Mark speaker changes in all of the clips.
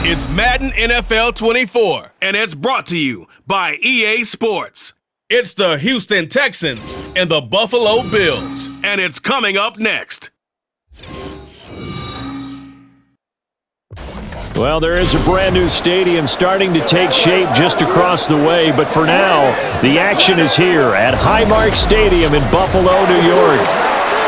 Speaker 1: It's Madden NFL 24, and it's brought to you by EA Sports. It's the Houston Texans and the Buffalo Bills, and it's coming up next.
Speaker 2: Well, there is a brand new stadium starting to take shape just across the way, but for now, the action is here at Highmark Stadium in Buffalo, New York.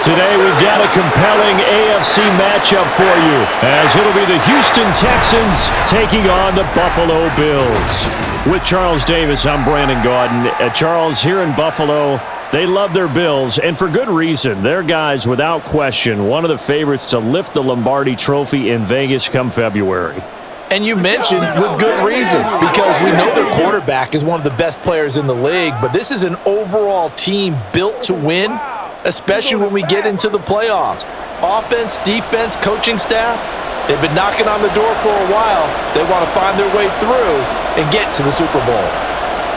Speaker 2: Today, we've got a compelling AFC matchup for you, as it'll be the Houston Texans taking on the Buffalo Bills. With Charles Davis, I'm Brandon Gaudin. Charles, here in Buffalo, they love their Bills, and for good reason. They're guys, without question, one of the favorites to lift the Lombardi Trophy in Vegas come February.
Speaker 3: And you mentioned with good reason, because we know their quarterback is one of the best players in the league, but this is an overall team built to win, especially when we get into the playoffs. Offense, defense, coaching staff, they've been knocking on the door for a while. They want to find their way through and get to the Super Bowl.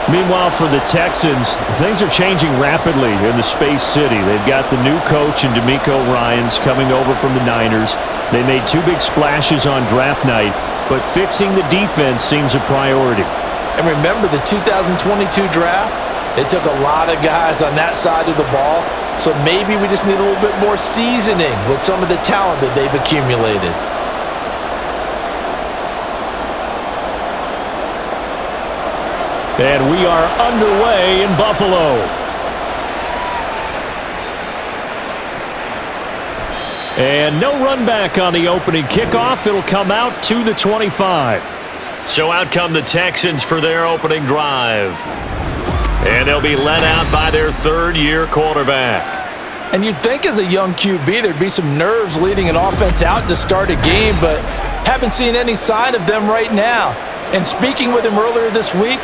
Speaker 2: Meanwhile, for the Texans, things are changing rapidly in the Space City. They've got the new coach in DeMeco Ryans coming over from the Niners. They made two big splashes on draft night, but fixing the defense seems a priority.
Speaker 3: And remember the 2022 draft? They took a lot of guys on that side of the ball, so maybe we just need a little bit more seasoning with some of the talent that they've accumulated.
Speaker 2: And we are underway in Buffalo. And no run back on the opening kickoff. It'll come out to the 25. So out come the Texans for their opening drive. And they'll be led out by their third-year quarterback.
Speaker 3: And you'd think as a young QB there'd be some nerves leading an offense out to start a game, but haven't seen any sign of them right now. And speaking with him earlier this week,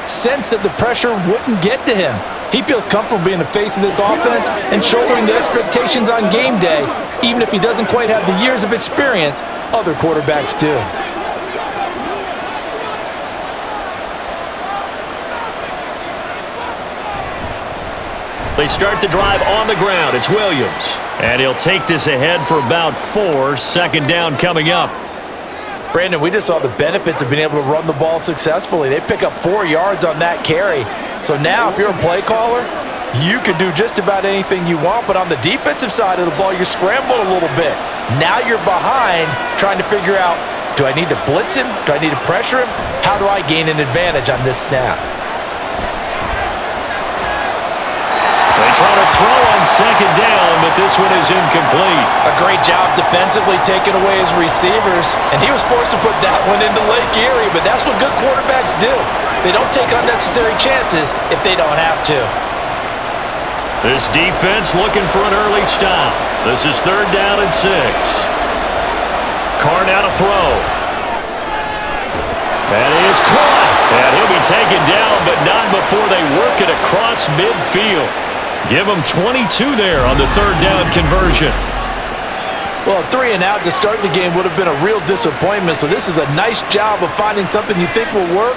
Speaker 3: sense that the pressure wouldn't get to him. He feels comfortable being the face of this offense and shouldering the expectations on game day, even if he doesn't quite have the years of experience other quarterbacks do.
Speaker 2: They start the drive on the ground. It's Williams. And he'll take this ahead for about 4. Second down coming up.
Speaker 3: Brandon, we just saw the benefits of being able to run the ball successfully. They pick up 4 yards on that carry. So now if you're a play caller, you can do just about anything you want. But on the defensive side of the ball, you're scrambling a little bit. Now you're behind trying to figure out, do I need to blitz him? Do I need to pressure him? How do I gain an advantage on this snap?
Speaker 2: They try to throw on second down, but this one is incomplete.
Speaker 3: A great job defensively taking away his receivers, and he was forced to put that one into Lake Erie, but that's what good quarterbacks do. They don't take unnecessary chances if they don't have to.
Speaker 2: This defense looking for an early stop. This is 3rd down and 6. Carr now to throw. That is caught, and he'll be taken down, but not before they work it across midfield. Give them 22 there on the 3rd down conversion.
Speaker 3: Well, 3 and out to start the game would have been a real disappointment, so this is a nice job of finding something you think will work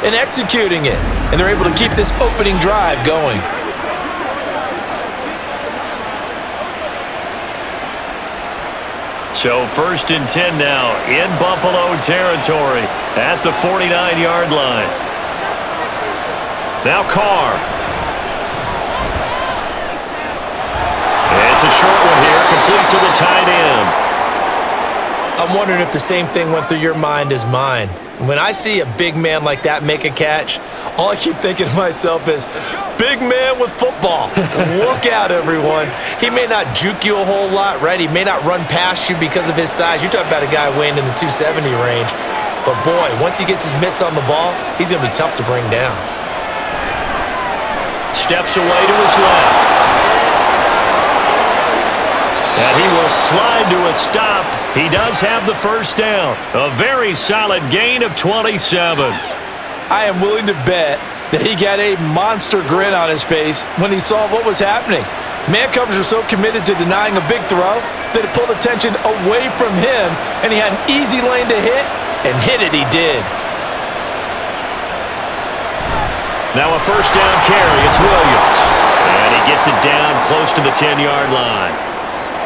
Speaker 3: and executing it. And they're able to keep this opening drive going.
Speaker 2: So 1st and 10 now in Buffalo territory at the 49-yard line. Now Carr. It's a short one here, complete to the tight end.
Speaker 3: I'm wondering if the same thing went through your mind as mine. When I see a big man like that make a catch, all I keep thinking to myself is, big man with football. Look out, everyone. He may not juke you a whole lot, right? He may not run past you because of his size. You're talking about a guy weighing in the 270 range. But boy, once he gets his mitts on the ball, he's going to be tough to bring down.
Speaker 2: Steps away to his left. And he will slide to a stop. He does have the 1st down. A very solid gain of 27.
Speaker 3: I am willing to bet that he got a monster grin on his face when he saw what was happening. Man covers are so committed to denying a big throw that it pulled attention away from him, and he had an easy lane to hit, and hit it he did.
Speaker 2: Now a 1st down carry. It's Williams. And he gets it down close to the 10-yard line.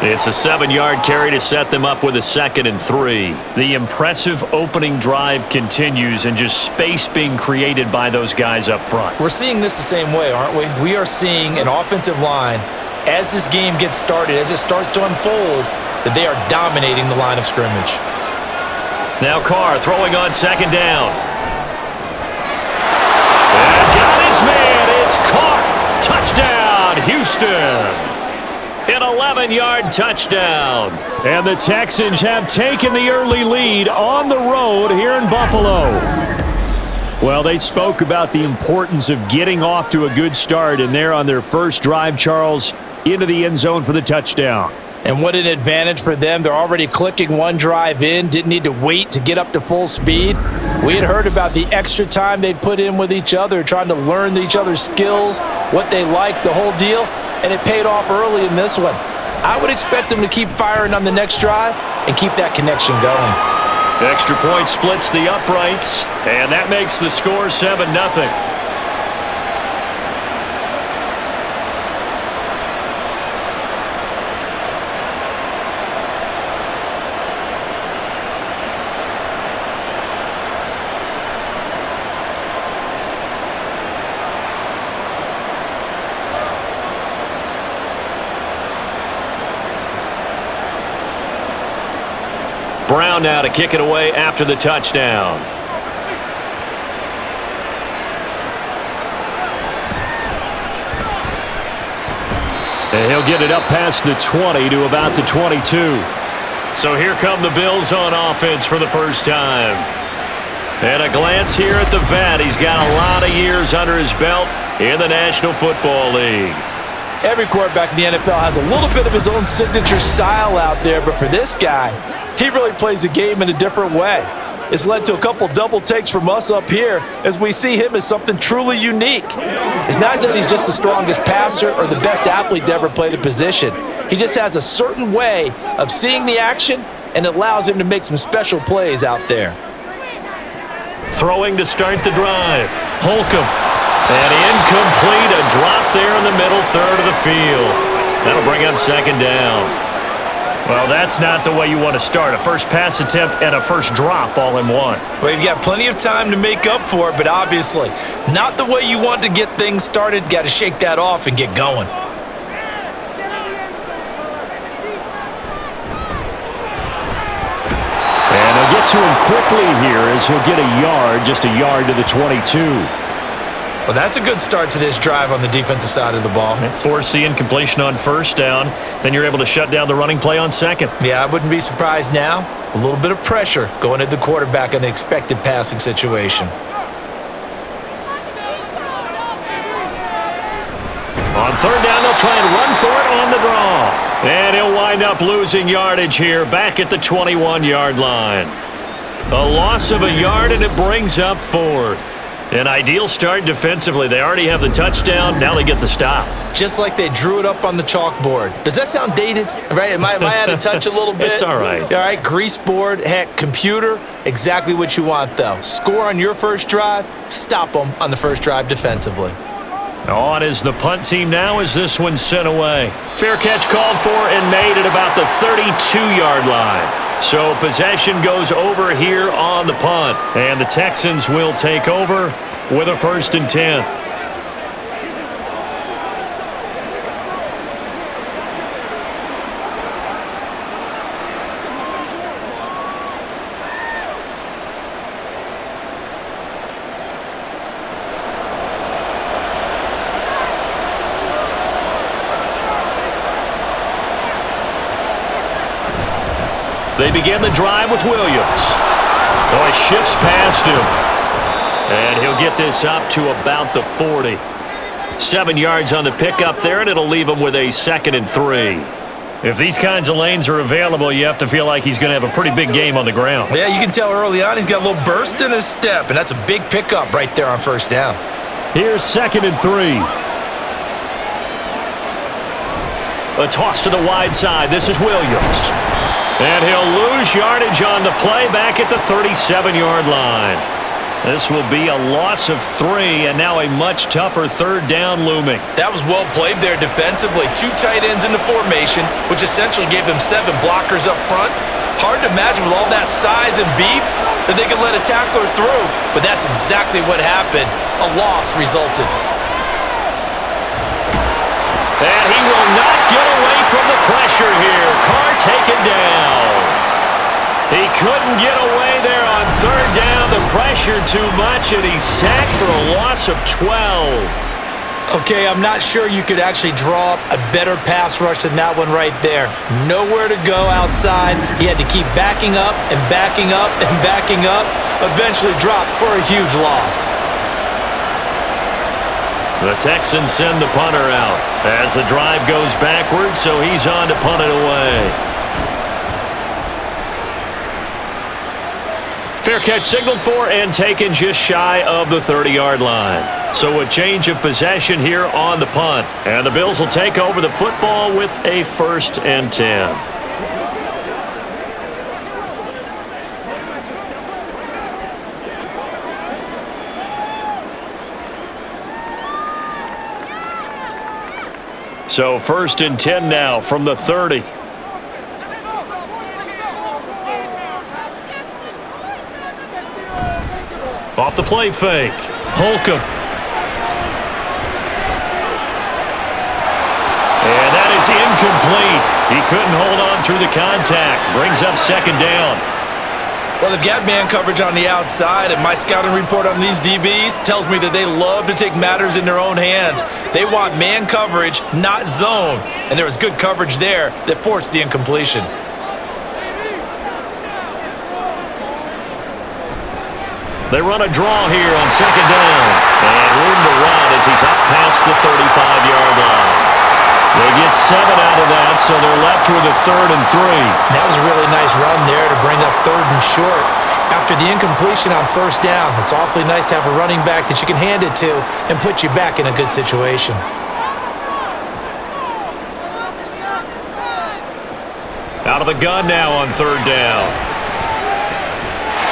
Speaker 2: It's a 7-yard carry to set them up with a 2nd and 3. The impressive opening drive continues and just space being created by those guys up front.
Speaker 3: We're seeing this the same way, aren't we? We are seeing an offensive line, as this game gets started, as it starts to unfold, that they are dominating the line of scrimmage.
Speaker 2: Now Carr throwing on 2nd down. And got his man. It's caught. Touchdown, Houston. An 11-yard touchdown. And the Texans have taken the early lead on the road here in Buffalo. Well, they spoke about the importance of getting off to a good start, and they're on their first drive, Charles, into the end zone for the touchdown.
Speaker 3: And what an advantage for them. They're already clicking one drive in, didn't need to wait to get up to full speed. We had heard about the extra time they'd put in with each other, trying to learn each other's skills, what they liked, the whole deal. And it paid off early in this one. I would expect them to keep firing on the next drive and keep that connection going.
Speaker 2: Extra point splits the uprights, and that makes the score 7-0. Brown now to kick it away after the touchdown. And he'll get it up past the 20 to about the 22. So here come the Bills on offense for the first time. And a glance here at the vet. He's got a lot of years under his belt in the National Football League.
Speaker 3: Every quarterback in the NFL has a little bit of his own signature style out there, but for this guy, he really plays the game in a different way. It's led to a couple double takes from us up here as we see him as something truly unique. It's not that he's just the strongest passer or the best athlete to ever play the position. He just has a certain way of seeing the action, and it allows him to make some special plays out there.
Speaker 2: Throwing to start the drive. Holcomb. And incomplete. A drop there in the middle third of the field. That'll bring up 2nd down. Well, that's not the way you want to start. A first pass attempt and a first drop all in one.
Speaker 3: Well, you've got plenty of time to make up for it, but obviously not the way you want to get things started. Got to shake that off and get going.
Speaker 2: And they'll get to him quickly here as he'll get a yard, just a yard to the 22.
Speaker 3: Well, that's a good start to this drive on the defensive side of the ball.
Speaker 2: Force the incompletion on first down. Then you're able to shut down the running play on second.
Speaker 3: Yeah, I wouldn't be surprised now. A little bit of pressure going at the quarterback in the expected passing situation.
Speaker 2: On third down, they'll try and run for it on the draw. And he'll wind up losing yardage here back at the 21-yard line. A loss of a yard, and it brings up 4th. An ideal start defensively. They already have the touchdown. Now they get the stop.
Speaker 3: Just like they drew it up on the chalkboard. Does that sound dated? Right? Am I out of touch a little bit?
Speaker 2: It's all right.
Speaker 3: All right, grease board, heck, computer, exactly what you want, though. Score on your first drive, stop them on the first drive defensively.
Speaker 2: On is the punt team now as this one's sent away. Fair catch called for and made at about the 32-yard line. So possession goes over here on the punt. And the Texans will take over with a 1st and 10. They begin the drive with Williams. Oh, he shifts past him. And he'll get this up to about the 40. 7 yards on the pickup there, and it'll leave him with a 2nd and 3. If these kinds of lanes are available, you have to feel like he's going to have a pretty big game on the ground.
Speaker 3: Yeah, you can tell early on he's got a little burst in his step, and that's a big pickup right there on first down.
Speaker 2: Here's 2nd and 3. A toss to the wide side. This is Williams. And he'll lose yardage on the play back at the 37-yard line. This will be a loss of 3, and now a much tougher third down looming.
Speaker 3: That was well played there defensively. 2 tight ends in the formation, which essentially gave them 7 blockers up front. Hard to imagine with all that size and beef that they could let a tackler through, but that's exactly what happened. A loss resulted.
Speaker 2: And he will not get away from the pressure here. Carr taken down. He couldn't get away there on third down. The pressure too much, and he's sacked for a loss of 12.
Speaker 3: Okay, I'm not sure you could actually draw up a better pass rush than that one right there. Nowhere to go outside. He had to keep backing up and backing up and backing up. Eventually dropped for a huge loss.
Speaker 2: The Texans send the punter out as the drive goes backwards, so he's on to punt it away. Fair catch signaled for and taken just shy of the 30-yard line. So a change of possession here on the punt. And the Bills will take over the football with a 1st and 10. So 1st and 10 now from the 30. Off the play fake. Holcomb. And that is incomplete. He couldn't hold on through the contact. Brings up 2nd down.
Speaker 3: Well, they've got man coverage on the outside, and my scouting report on these DBs tells me that they love to take matters in their own hands. They want man coverage, not zone. And there was good coverage there that forced the incompletion.
Speaker 2: They run a draw here on 2nd down. And room to run as he's up past the 35-yard line. They get 7 out of that, so they're left with a 3rd and 3.
Speaker 3: That was a really nice run there to bring up 3rd and short. After the incompletion on 1st down, it's awfully nice to have a running back that you can hand it to and put you back in a good situation.
Speaker 2: Out of the gun now on 3rd down.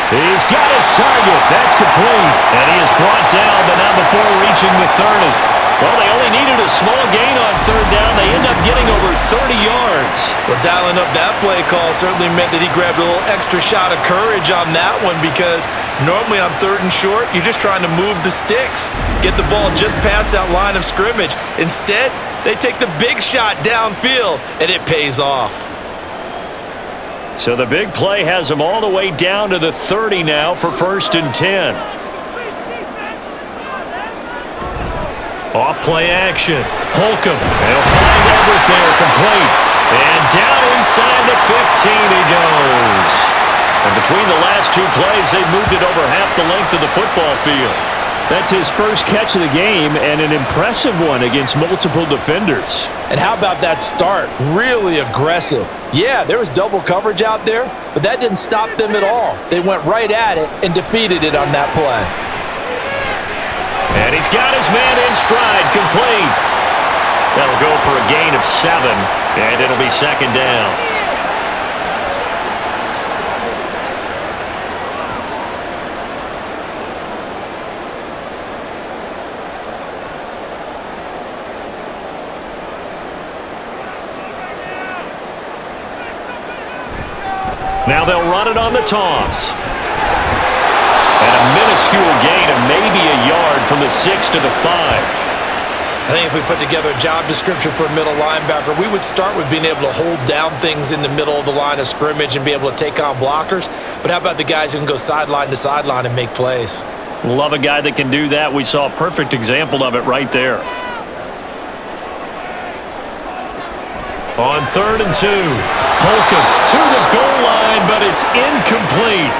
Speaker 2: He's got his target. That's complete. And he is brought down, but not before reaching the 30. Well, they only needed a small gain on 3rd down. They end up getting over 30 yards.
Speaker 3: Well, dialing up that play call certainly meant that he grabbed a little extra shot of courage on that one, because normally on 3rd and short, you're just trying to move the sticks, get the ball just past that line of scrimmage. Instead, they take the big shot downfield, and it pays off.
Speaker 2: So the big play has him all the way down to the 30 now for 1st and 10. Off play action. Holcomb. They'll find Everett there, complete. And down inside the 15 he goes. And between the last 2 plays, they've moved it over half the length of the football field.
Speaker 4: That's his first catch of the game, and an impressive one against multiple defenders.
Speaker 3: And how about that start? Really aggressive. Yeah, there was double coverage out there, but that didn't stop them at all. They went right at it and defeated it on that play.
Speaker 2: And he's got his man in stride, complete. That'll go for a gain of 7, and it'll be 2nd down. Now they'll run it on the toss. And a minuscule gain of maybe a yard from the 6 to the 5.
Speaker 3: I think if we put together a job description for a middle linebacker, we would start with being able to hold down things in the middle of the line of scrimmage and be able to take on blockers. But how about the guys who can go sideline to sideline and make plays?
Speaker 2: Love a guy that can do that. We saw a perfect example of it right there. On 3rd and 2, Holcomb to the goal line, but it's incomplete.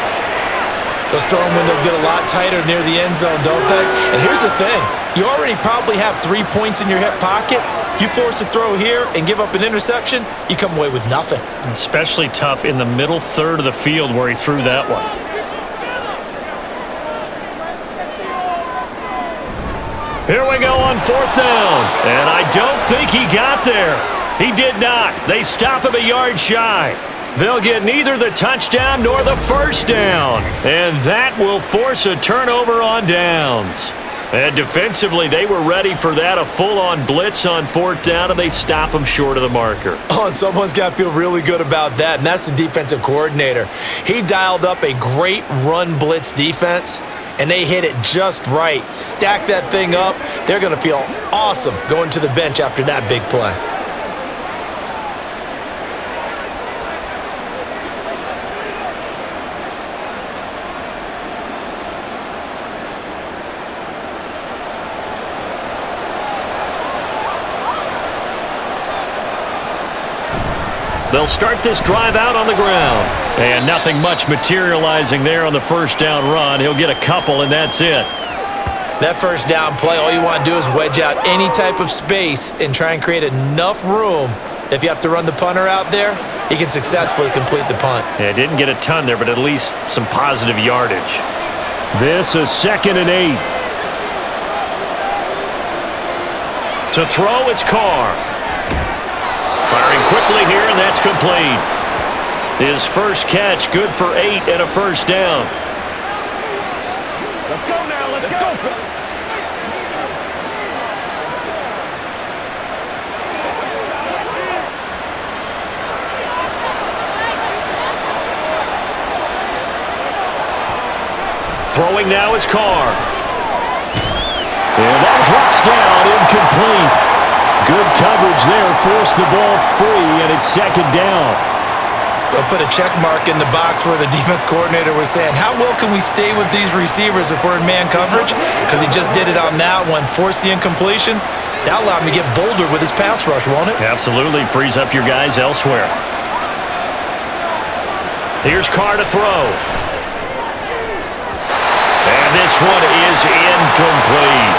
Speaker 3: Those throwing windows get a lot tighter near the end zone, don't they? And here's the thing. You already probably have 3 points in your hip pocket. You force a throw here and give up an interception, you come away with nothing.
Speaker 2: Especially tough in the middle third of the field where he threw that one. Here we go on 4th down. And I don't think he got there. He did not. They stop him a yard shy. They'll get neither the touchdown nor the first down. And that will force a turnover on downs. And defensively, they were ready for that, a full-on blitz on 4th down, and they stop them short of the marker.
Speaker 3: Oh, and someone's got to feel really good about that, and that's the defensive coordinator. He dialed up a great run blitz defense, and they hit it just right. Stack that thing up. They're going to feel awesome going to the bench after that big play.
Speaker 2: They'll start this drive out on the ground. And nothing much materializing there on the first down run. He'll get a couple, and that's it.
Speaker 3: That first down play, all you want to do is wedge out any type of space and try and create enough room. If you have to run the punter out there, he can successfully complete the punt.
Speaker 2: Yeah, didn't get a ton there, but at least some positive yardage. This is 2nd and 8. To throw, it's Carr. Firing quickly here, and that's complete. His first catch, good for 8 and a first down.
Speaker 5: Let's go now, let's go.
Speaker 2: Throwing now is Carr. And that drops down, incomplete. Good coverage there, forced the ball free, and it's 2nd down.
Speaker 3: They'll put a check mark in the box where the defense coordinator was saying, how well can we stay with these receivers if we're in man coverage? Because he just did it on that one, forced the incompletion. That allowed him to get bolder with his pass rush, won't it?
Speaker 2: Absolutely, frees up your guys elsewhere. Here's Carr to throw. And this one is incomplete.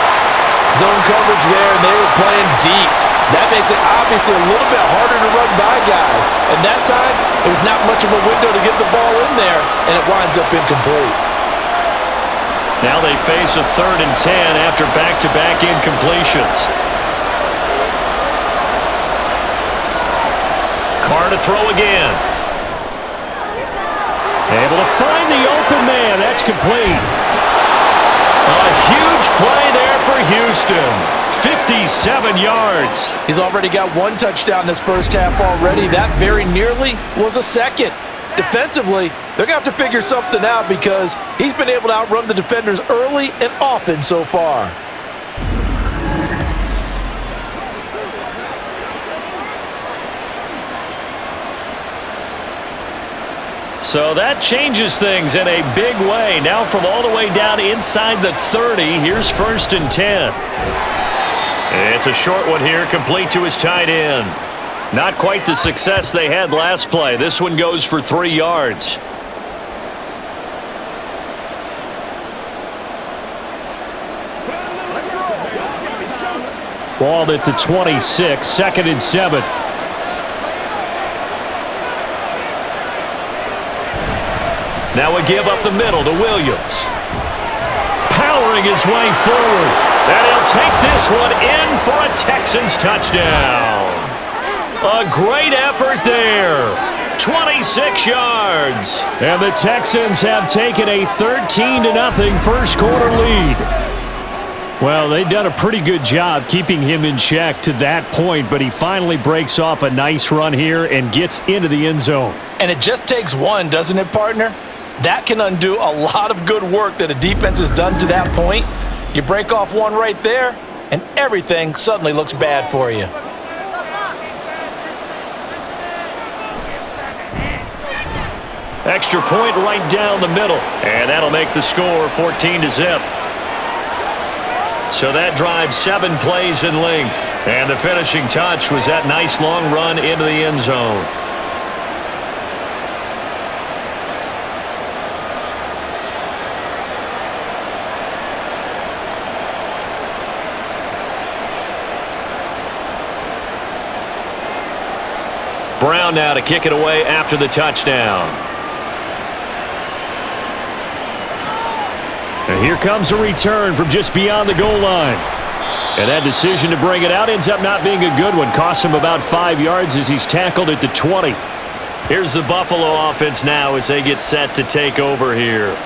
Speaker 6: Zone coverage there, and they were playing deep. That makes it obviously a little bit harder to run by guys. And that time, it was not much of a window to get the ball in there, and it winds up incomplete.
Speaker 2: Now they face a 3rd and 10 after back-to-back incompletions. Carr to throw again. Able to find the open man. That's complete. A huge play there for Houston. 57 yards.
Speaker 6: He's already got 1 touchdown this first half already. That very nearly was a second. Defensively, they're going to have to figure something out because he's been able to outrun the defenders early and often so far.
Speaker 2: So that changes things in a big way. Now from all the way down inside the 30, here's 1st and 10. It's a short one here, complete to his tight end. Not quite the success they had last play. This one goes for 3 yards. Ball at the 26, 2nd and 7. Now a give up the middle to Williams. Powering his way forward. And he'll take this one in for a Texans touchdown. A great effort there. 26 yards. And the Texans have taken a 13-0 first quarter lead. Well, they've done a pretty good job keeping him in check to that point, but he finally breaks off a nice run here and gets into the end zone.
Speaker 3: And it just takes one, doesn't it, partner? That can undo a lot of good work that a defense has done to that point. You break off one right there, and everything suddenly looks bad for you.
Speaker 2: Extra point right down the middle, and that'll make the score 14-0. So that drives 7 plays in length, and the finishing touch was that nice long run into the end zone. Brown now to kick it away after the touchdown. And here comes a return from just beyond the goal line. And that decision to bring it out ends up not being a good one. Costs him about 5 yards as he's tackled at the 20. Here's the Buffalo offense now as they get set to take over here.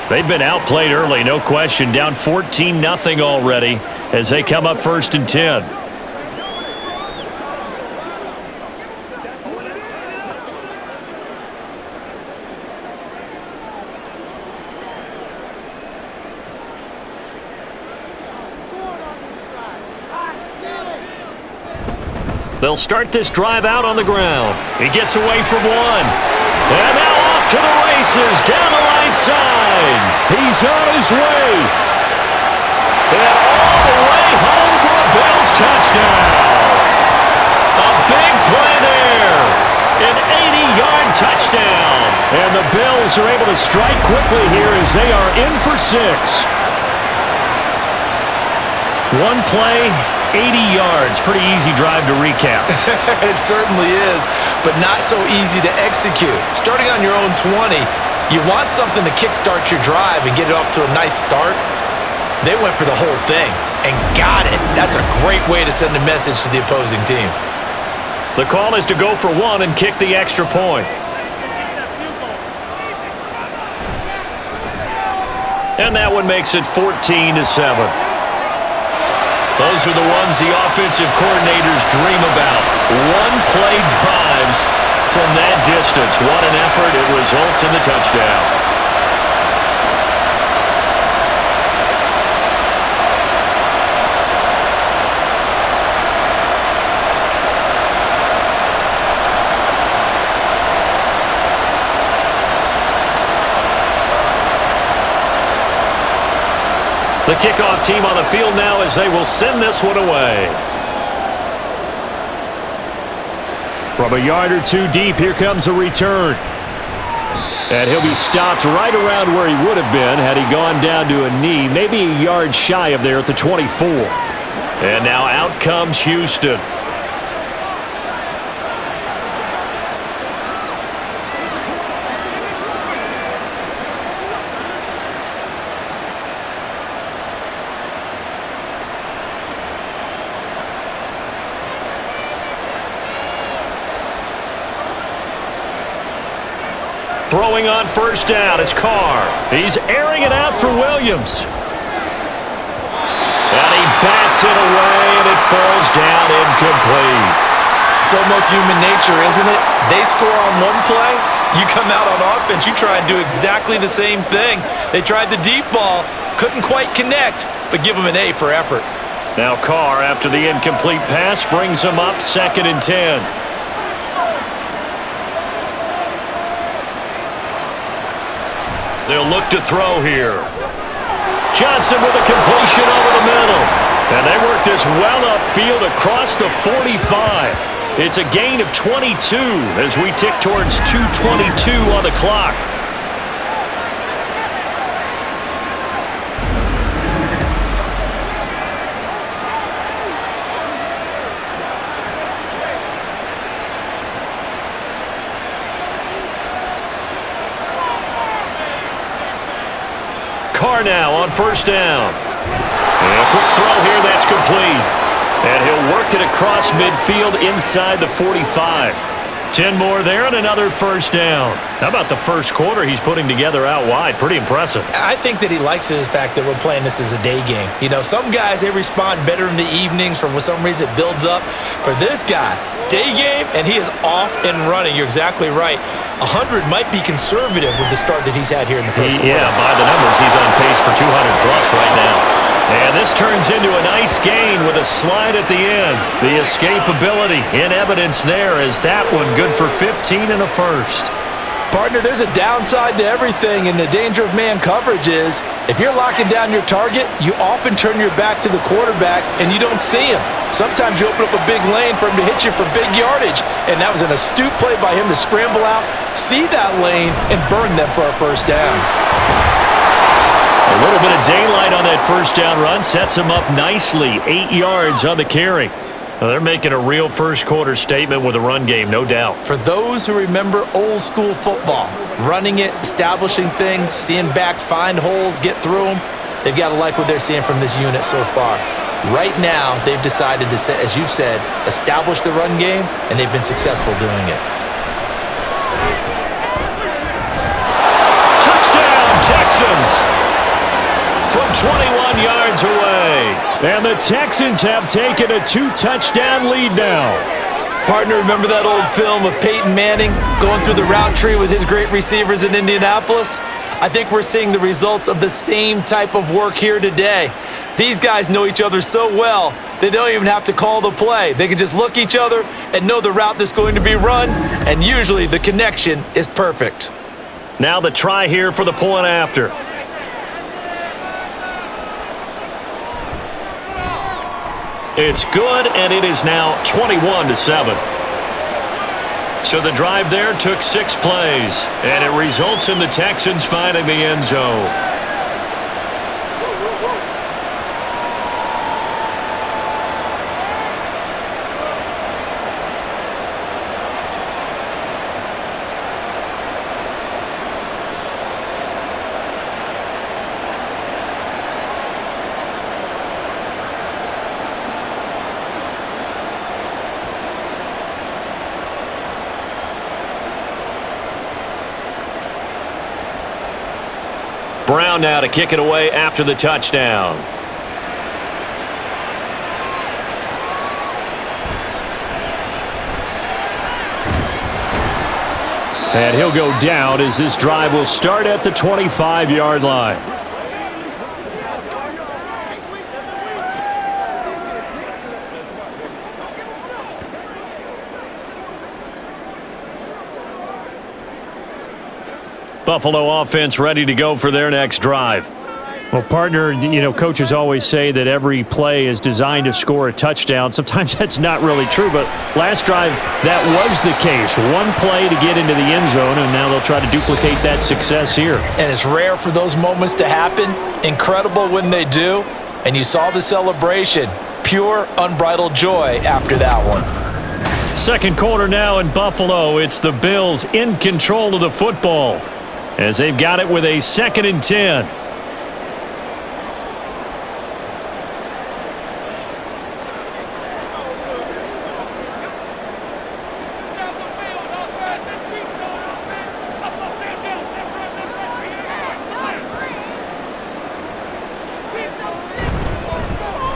Speaker 2: They've been outplayed early, no question. Down 14-0 already as they come up 1st and 10. They'll start this drive out on the ground. He gets away from one. And now off to the races down the right side. He's on his way. And all the way home for a Bills touchdown. A big play there. An 80-yard touchdown. And the Bills are able to strike quickly here as they are in for 6. One play, 80 yards. Pretty easy drive to recap.
Speaker 3: It certainly is, but not so easy to execute. Starting on your own 20, you want something to kickstart your drive and get it off to a nice start. They went for the whole thing and got it. That's a great way to send a message to the opposing team.
Speaker 2: The call is to go for 1 and kick the extra point. And that one makes it 14-7. Those are the ones the offensive coordinators dream about. One-play drives from that distance. What an effort. It results in the touchdown. The kickoff team on the field now as they will send this one away. From a yard or two deep, here comes a return. And he'll be stopped right around where he would have been had he gone down to a knee, maybe a yard shy of there at the 24. And now out comes Houston. Throwing on 1st down, it's Carr. He's airing it out for Williams. And he bats it away, and it falls down incomplete.
Speaker 3: It's almost human nature, isn't it? They score on one play, you come out on offense, you try and do exactly the same thing. They tried the deep ball, couldn't quite connect, but give them an A for effort.
Speaker 2: Now Carr, after the incomplete pass, brings him up 2nd and 10. They'll look to throw here. Johnson with a completion over the middle. And they work this well upfield across the 45. It's a gain of 22 as we tick towards 2:22 on the clock. Carr now on 1st down. And a quick throw here, that's complete. And he'll work it across midfield inside the 45. 10 more there and another 1st down. How about the first quarter he's putting together out wide? Pretty impressive.
Speaker 3: I think that he likes the fact that we're playing this as a day game. You know, some guys, they respond better in the evenings. For some reason, it builds up. For this guy, day game, and he is off and running. You're exactly right. 100 might be conservative with the start that he's had here in the first quarter.
Speaker 2: Yeah, by the numbers, he's on pace for 200-plus right now. And this turns into a nice gain with a slide at the end. The escapability in evidence there is that one good for 15 and a first.
Speaker 6: Partner, there's a downside to everything, and the danger of man coverage is if you're locking down your target, you often turn your back to the quarterback and you don't see him. Sometimes you open up a big lane for him to hit you for big yardage, and that was an astute play by him to scramble out, see that lane, and burn them for a 1st down.
Speaker 2: A little bit of daylight on that 1st down run sets him up nicely. 8 yards on the carry. Well, they're making a real first quarter statement with a run game, no doubt.
Speaker 3: For those who remember old school football, running it, establishing things, seeing backs find holes, get through them, they've got to like what they're seeing from this unit so far. Right now, they've decided to, as you've said, establish the run game, and they've been successful doing it.
Speaker 2: Texans from 21 yards away. And the Texans have taken a 2-touchdown lead now.
Speaker 3: Partner, remember that old film of Peyton Manning going through the route tree with his great receivers in Indianapolis? I think we're seeing the results of the same type of work here today. These guys know each other so well, they don't even have to call the play. They can just look each other and know the route that's going to be run, and usually the connection is perfect.
Speaker 2: Now the try here for the point after. It's good, and it is now 21-7. So the drive there took 6 plays, and it results in the Texans finding the end zone. Brown now to kick it away after the touchdown. And he'll go down as this drive will start at the 25-yard line. Buffalo offense ready to go for their next drive.
Speaker 4: Well, partner, coaches always say that every play is designed to score a touchdown. Sometimes that's not really true, but last drive, that was the case. One play to get into the end zone, and now they'll try to duplicate that success here.
Speaker 6: And it's rare for those moments to happen. Incredible when they do. And you saw the celebration. Pure, unbridled joy after that one.
Speaker 2: Second quarter now in Buffalo. It's the Bills in control of the football as they've got it with a 2nd and 10.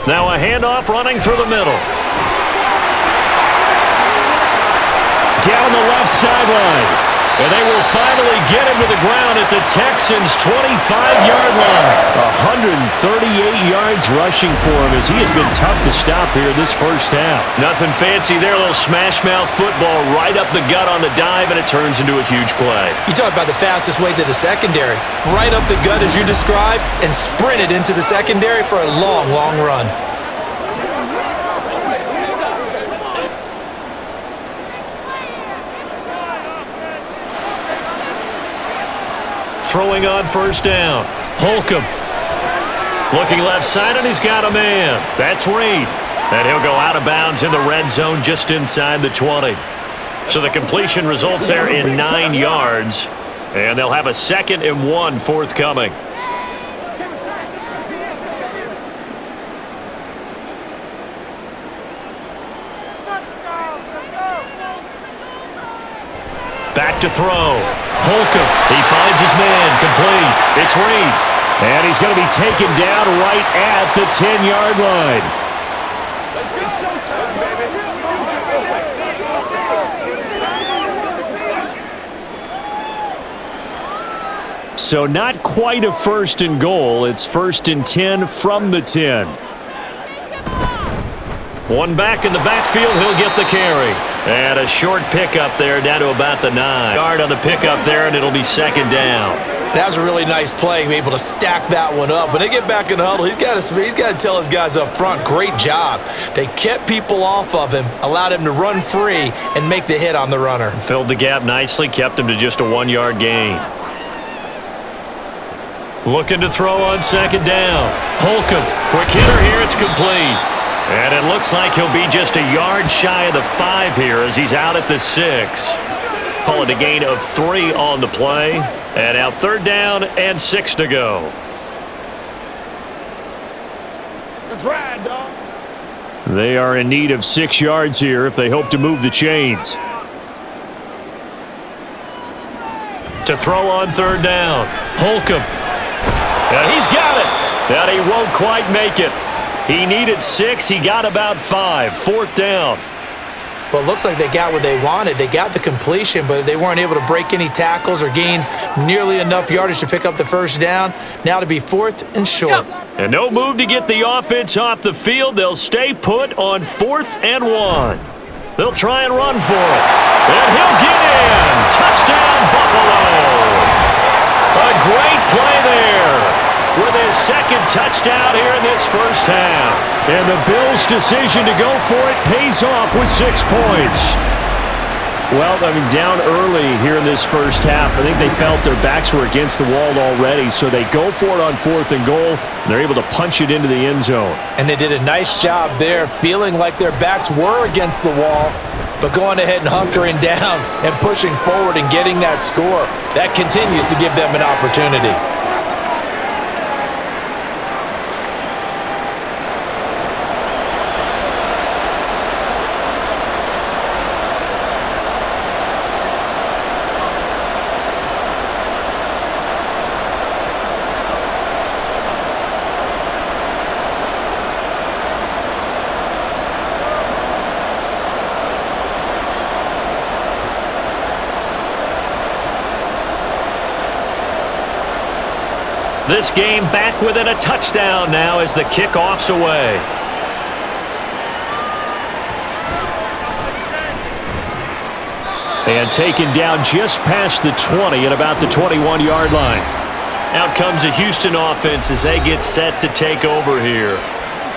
Speaker 2: Now a handoff running through the middle. Down the left sideline. And they will finally get him to the ground at the Texans' 25-yard line.
Speaker 4: 138 yards rushing for him as he has been tough to stop here this first half.
Speaker 2: Nothing fancy there. A little smash-mouth football right up the gut on the dive, and it turns into a huge play.
Speaker 3: You talk about the fastest way to the secondary. Right up the gut as you described and sprinted into the secondary for a long, long run.
Speaker 2: Throwing on first down. Holcomb. Looking left side, and he's got a man. That's Reed. And he'll go out of bounds in the red zone just inside the 20. So the completion results there in 9 yards. And they'll have a 2nd and 1 forthcoming. Back to throw. Holcomb. He finds his man. Complete. It's Reed.
Speaker 4: And he's going to be taken down right at the 10-yard line.
Speaker 5: It's showtime, baby.
Speaker 4: So not quite a 1st and goal. It's 1st and 10 from the 10.
Speaker 2: One back in the backfield. He'll get the carry. And a short pickup there down to about the 9-yard on the pickup there, and it'll be 2nd down.
Speaker 3: That was a really nice play, able to stack that one up. When they get back in the huddle, he's got to tell his guys up front, great job. They kept people off of him, allowed him to run free, and make the hit on the runner.
Speaker 2: Filled the gap nicely, kept him to just a 1-yard gain. Looking to throw on 2nd down. Holcomb, quick hitter here, it's complete. And it looks like he'll be just a yard shy of the 5 here as he's out at the 6. Call it a gain of 3 on the play. And now 3rd down and 6 to go.
Speaker 5: Let's ride, dog.
Speaker 4: They are in need of 6 yards here if they hope to move the chains.
Speaker 2: To throw on 3rd down. Holcomb.
Speaker 4: And he's got it. And he won't quite make it. He needed 6. He got about 5. 4th down.
Speaker 3: Well, it looks like they got what they wanted. They got the completion, but they weren't able to break any tackles or gain nearly enough yardage to pick up the first down. Now to be 4th and short.
Speaker 4: And no move to get the offense off the field. They'll stay put on 4th and 1. They'll try and run for it. And he'll get in. Touchdown, Buffalo. A great play there with his second touchdown here in this first half. And the Bills' decision to go for it pays off with 6 points. Well, I mean, down early here in this first half, I think they felt their backs were against the wall already, so they go for it on 4th and goal, and they're able to punch it into the end zone.
Speaker 6: And they did a nice job there, feeling like their backs were against the wall, but going ahead and hunkering down and pushing forward and getting that score. That continues to give them an opportunity.
Speaker 4: This game back within a touchdown now as the kickoff's away. And taken down just past the 20 at about the 21-yard line. Out comes the Houston offense as they get set to take over here.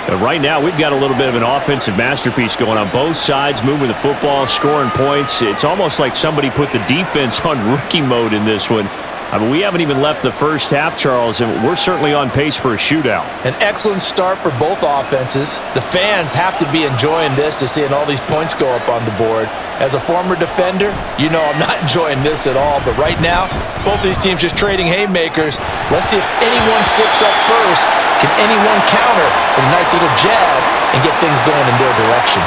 Speaker 4: But right now, we've got a little bit of an offensive masterpiece going on. Both sides moving the football, scoring points. It's almost like somebody put the defense on rookie mode in this one. I mean, we haven't even left the first half, Charles, and we're certainly on pace for a shootout.
Speaker 6: An excellent start for both offenses. The fans have to be enjoying this to seeing all these points go up on the board. As a former defender, you know I'm not enjoying this at all. But right now, both these teams just trading haymakers. Let's see if anyone slips up first. Can anyone counter with a nice little jab and get things going in their direction?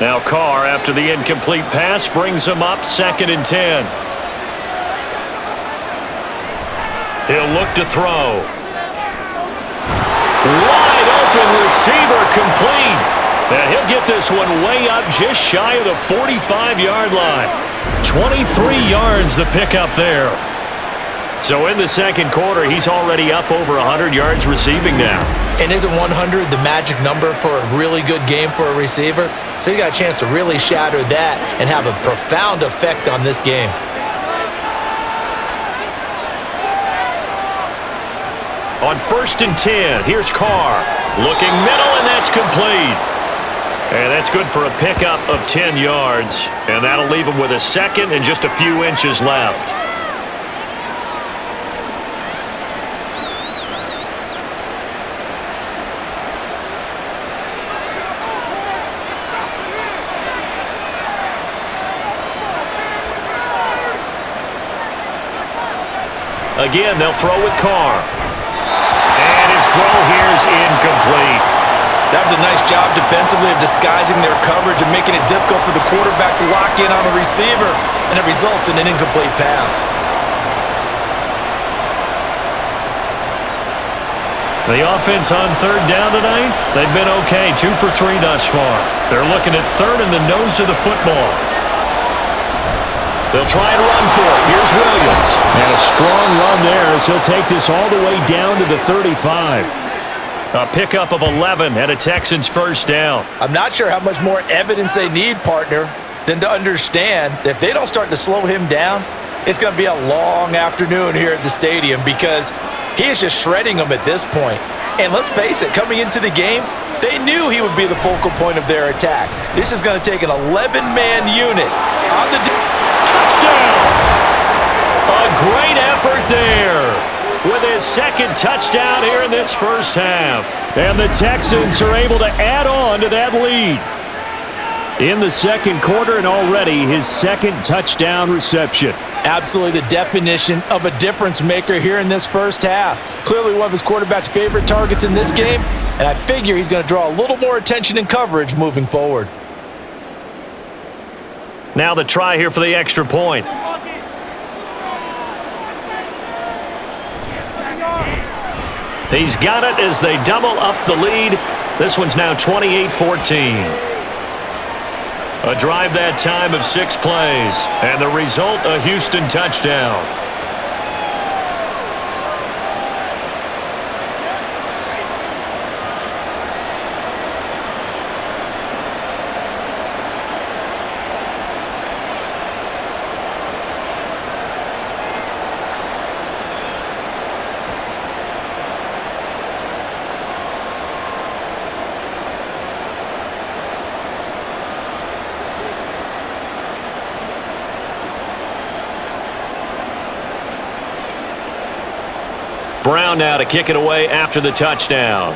Speaker 4: Now Carr, after the incomplete pass, brings him up 2nd and 10. He'll look to throw. Wide open receiver complete. And he'll get this one way up just shy of the 45-yard line. 23 yards the pickup there. So in the second quarter, he's already up over 100 yards receiving now.
Speaker 3: And isn't 100 the magic number for a really good game for a receiver? So he got a chance to really shatter that and have a profound effect on this game.
Speaker 4: On 1st and 10, here's Carr. Looking middle, and that's complete. And that's good for a pickup of 10 yards. And that'll leave him with a second and just a few inches left. Again, they'll throw with Carr. And his throw here is incomplete.
Speaker 3: That was a nice job defensively of disguising their coverage and making it difficult for the quarterback to lock in on a receiver, and it results in an incomplete pass.
Speaker 4: The offense on 3rd down tonight, they've been okay, 2 for 3 thus far. They're looking at 3rd in the nose of the football. They'll try and run for it. Here's Williams.
Speaker 2: And a strong run there as he'll take this all the way down to the 35.
Speaker 4: A pickup of 11 and a Texans first down.
Speaker 6: I'm not sure how much more evidence they need, partner, than to understand that if they don't start to slow him down, it's going to be a long afternoon here at the stadium because he is just shredding them at this point. And let's face it, coming into the game, they knew he would be the focal point of their attack. This is going to take an 11-man unit on the
Speaker 4: touchdown. A great effort there with his second touchdown here in this first half.
Speaker 2: And the Texans are able to add on to that lead.
Speaker 4: in the second quarter, and already his second touchdown reception.
Speaker 6: Absolutely the definition of a difference maker here in this first half. Clearly one of his quarterback's favorite targets in this game, and I figure he's going to draw a little more attention and coverage moving forward.
Speaker 4: Now the try here for the extra point. He's got it as they double up the lead. This one's now 28-14. A drive that time of 6 plays, and the result, a Houston touchdown. Brown now to kick it away after the touchdown.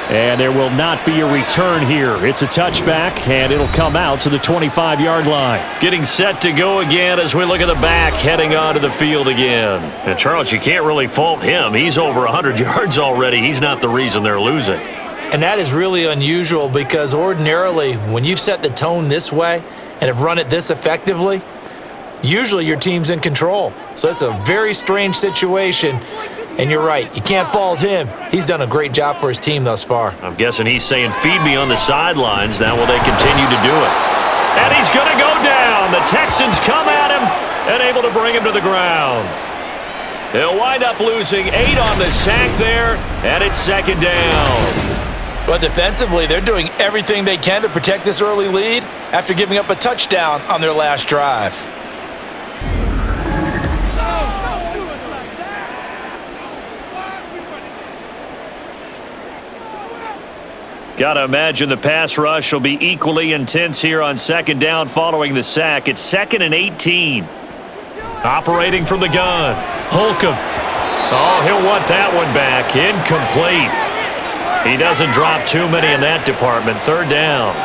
Speaker 4: And there will not be a return here. It's a touchback, and it'll come out to the 25-yard line. Getting set to go again as we look at the back heading onto the field again. And, Charles, you can't really fault him. He's over 100 yards already. He's not the reason they're losing.
Speaker 3: And that is really unusual because ordinarily when you've set the tone this way and have run it this effectively, usually your team's in control. So it's a very strange situation. And you're right, you can't fault him. He's done a great job for his team thus far.
Speaker 4: I'm guessing he's saying, feed me on the sidelines. Now will they continue to do it? And he's going to go down. The Texans come at him and able to bring him to the ground. They'll wind up losing 8 on the sack there, and it's second down.
Speaker 6: But defensively, they're doing everything they can to protect this early lead after giving up a touchdown on their last drive.
Speaker 4: Got to imagine the pass rush will be equally intense here on second down following the sack. It's 2nd and 18. Operating from the gun. Holcomb. Oh, he'll want that one back. Incomplete. He doesn't drop too many in that department. 3rd down.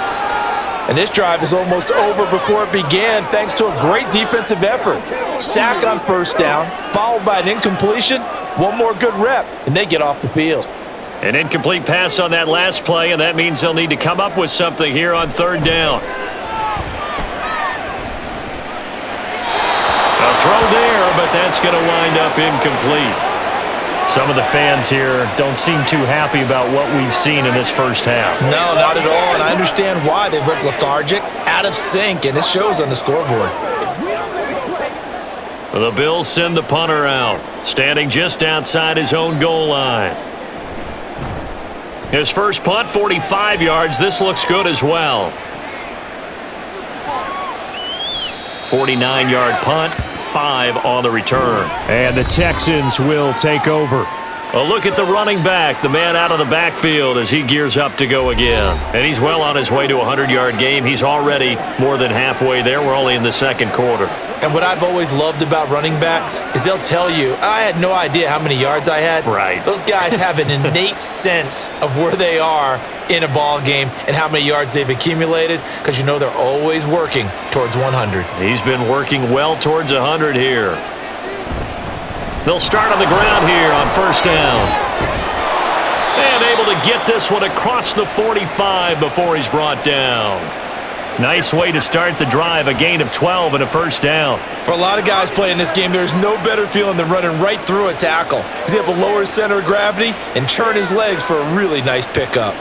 Speaker 6: And this drive is almost over before it began thanks to a great defensive effort. Sack on 1st down, followed by an incompletion. One more good rep, and they get off the field.
Speaker 4: An incomplete pass on that last play, and that means they'll need to come up with something here on 3rd down. A throw there, but that's going to wind up incomplete. Some of the fans here don't seem too happy about what we've seen in this first half.
Speaker 3: No, not at all, and I understand why. They've looked lethargic, out of sync, and it shows on the scoreboard.
Speaker 4: The Bills send the punter out, standing just outside his own goal line. His first punt, 45 yards. This looks good as well. 49-yard punt, 5 on the return. And the Texans will take over. A look at the running back, the man out of the backfield as he gears up to go again. And he's well on his way to a 100-yard game. He's already more than halfway there. We're only in the second quarter.
Speaker 3: And what I've always loved about running backs is they'll tell you, I had no idea how many yards I had.
Speaker 4: Right.
Speaker 3: Those guys have an innate sense of where they are in a ball game and how many yards they've accumulated because you know they're always working towards 100.
Speaker 4: He's been working well towards 100 here. They'll start on the ground here on 1st down. And able to get this one across the 45 before he's brought down. Nice way to start the drive, a gain of 12 and a 1st down.
Speaker 3: For a lot of guys playing this game, there's no better feeling than running right through a tackle. He's able to lower his center of gravity and churn his legs for a really nice pickup.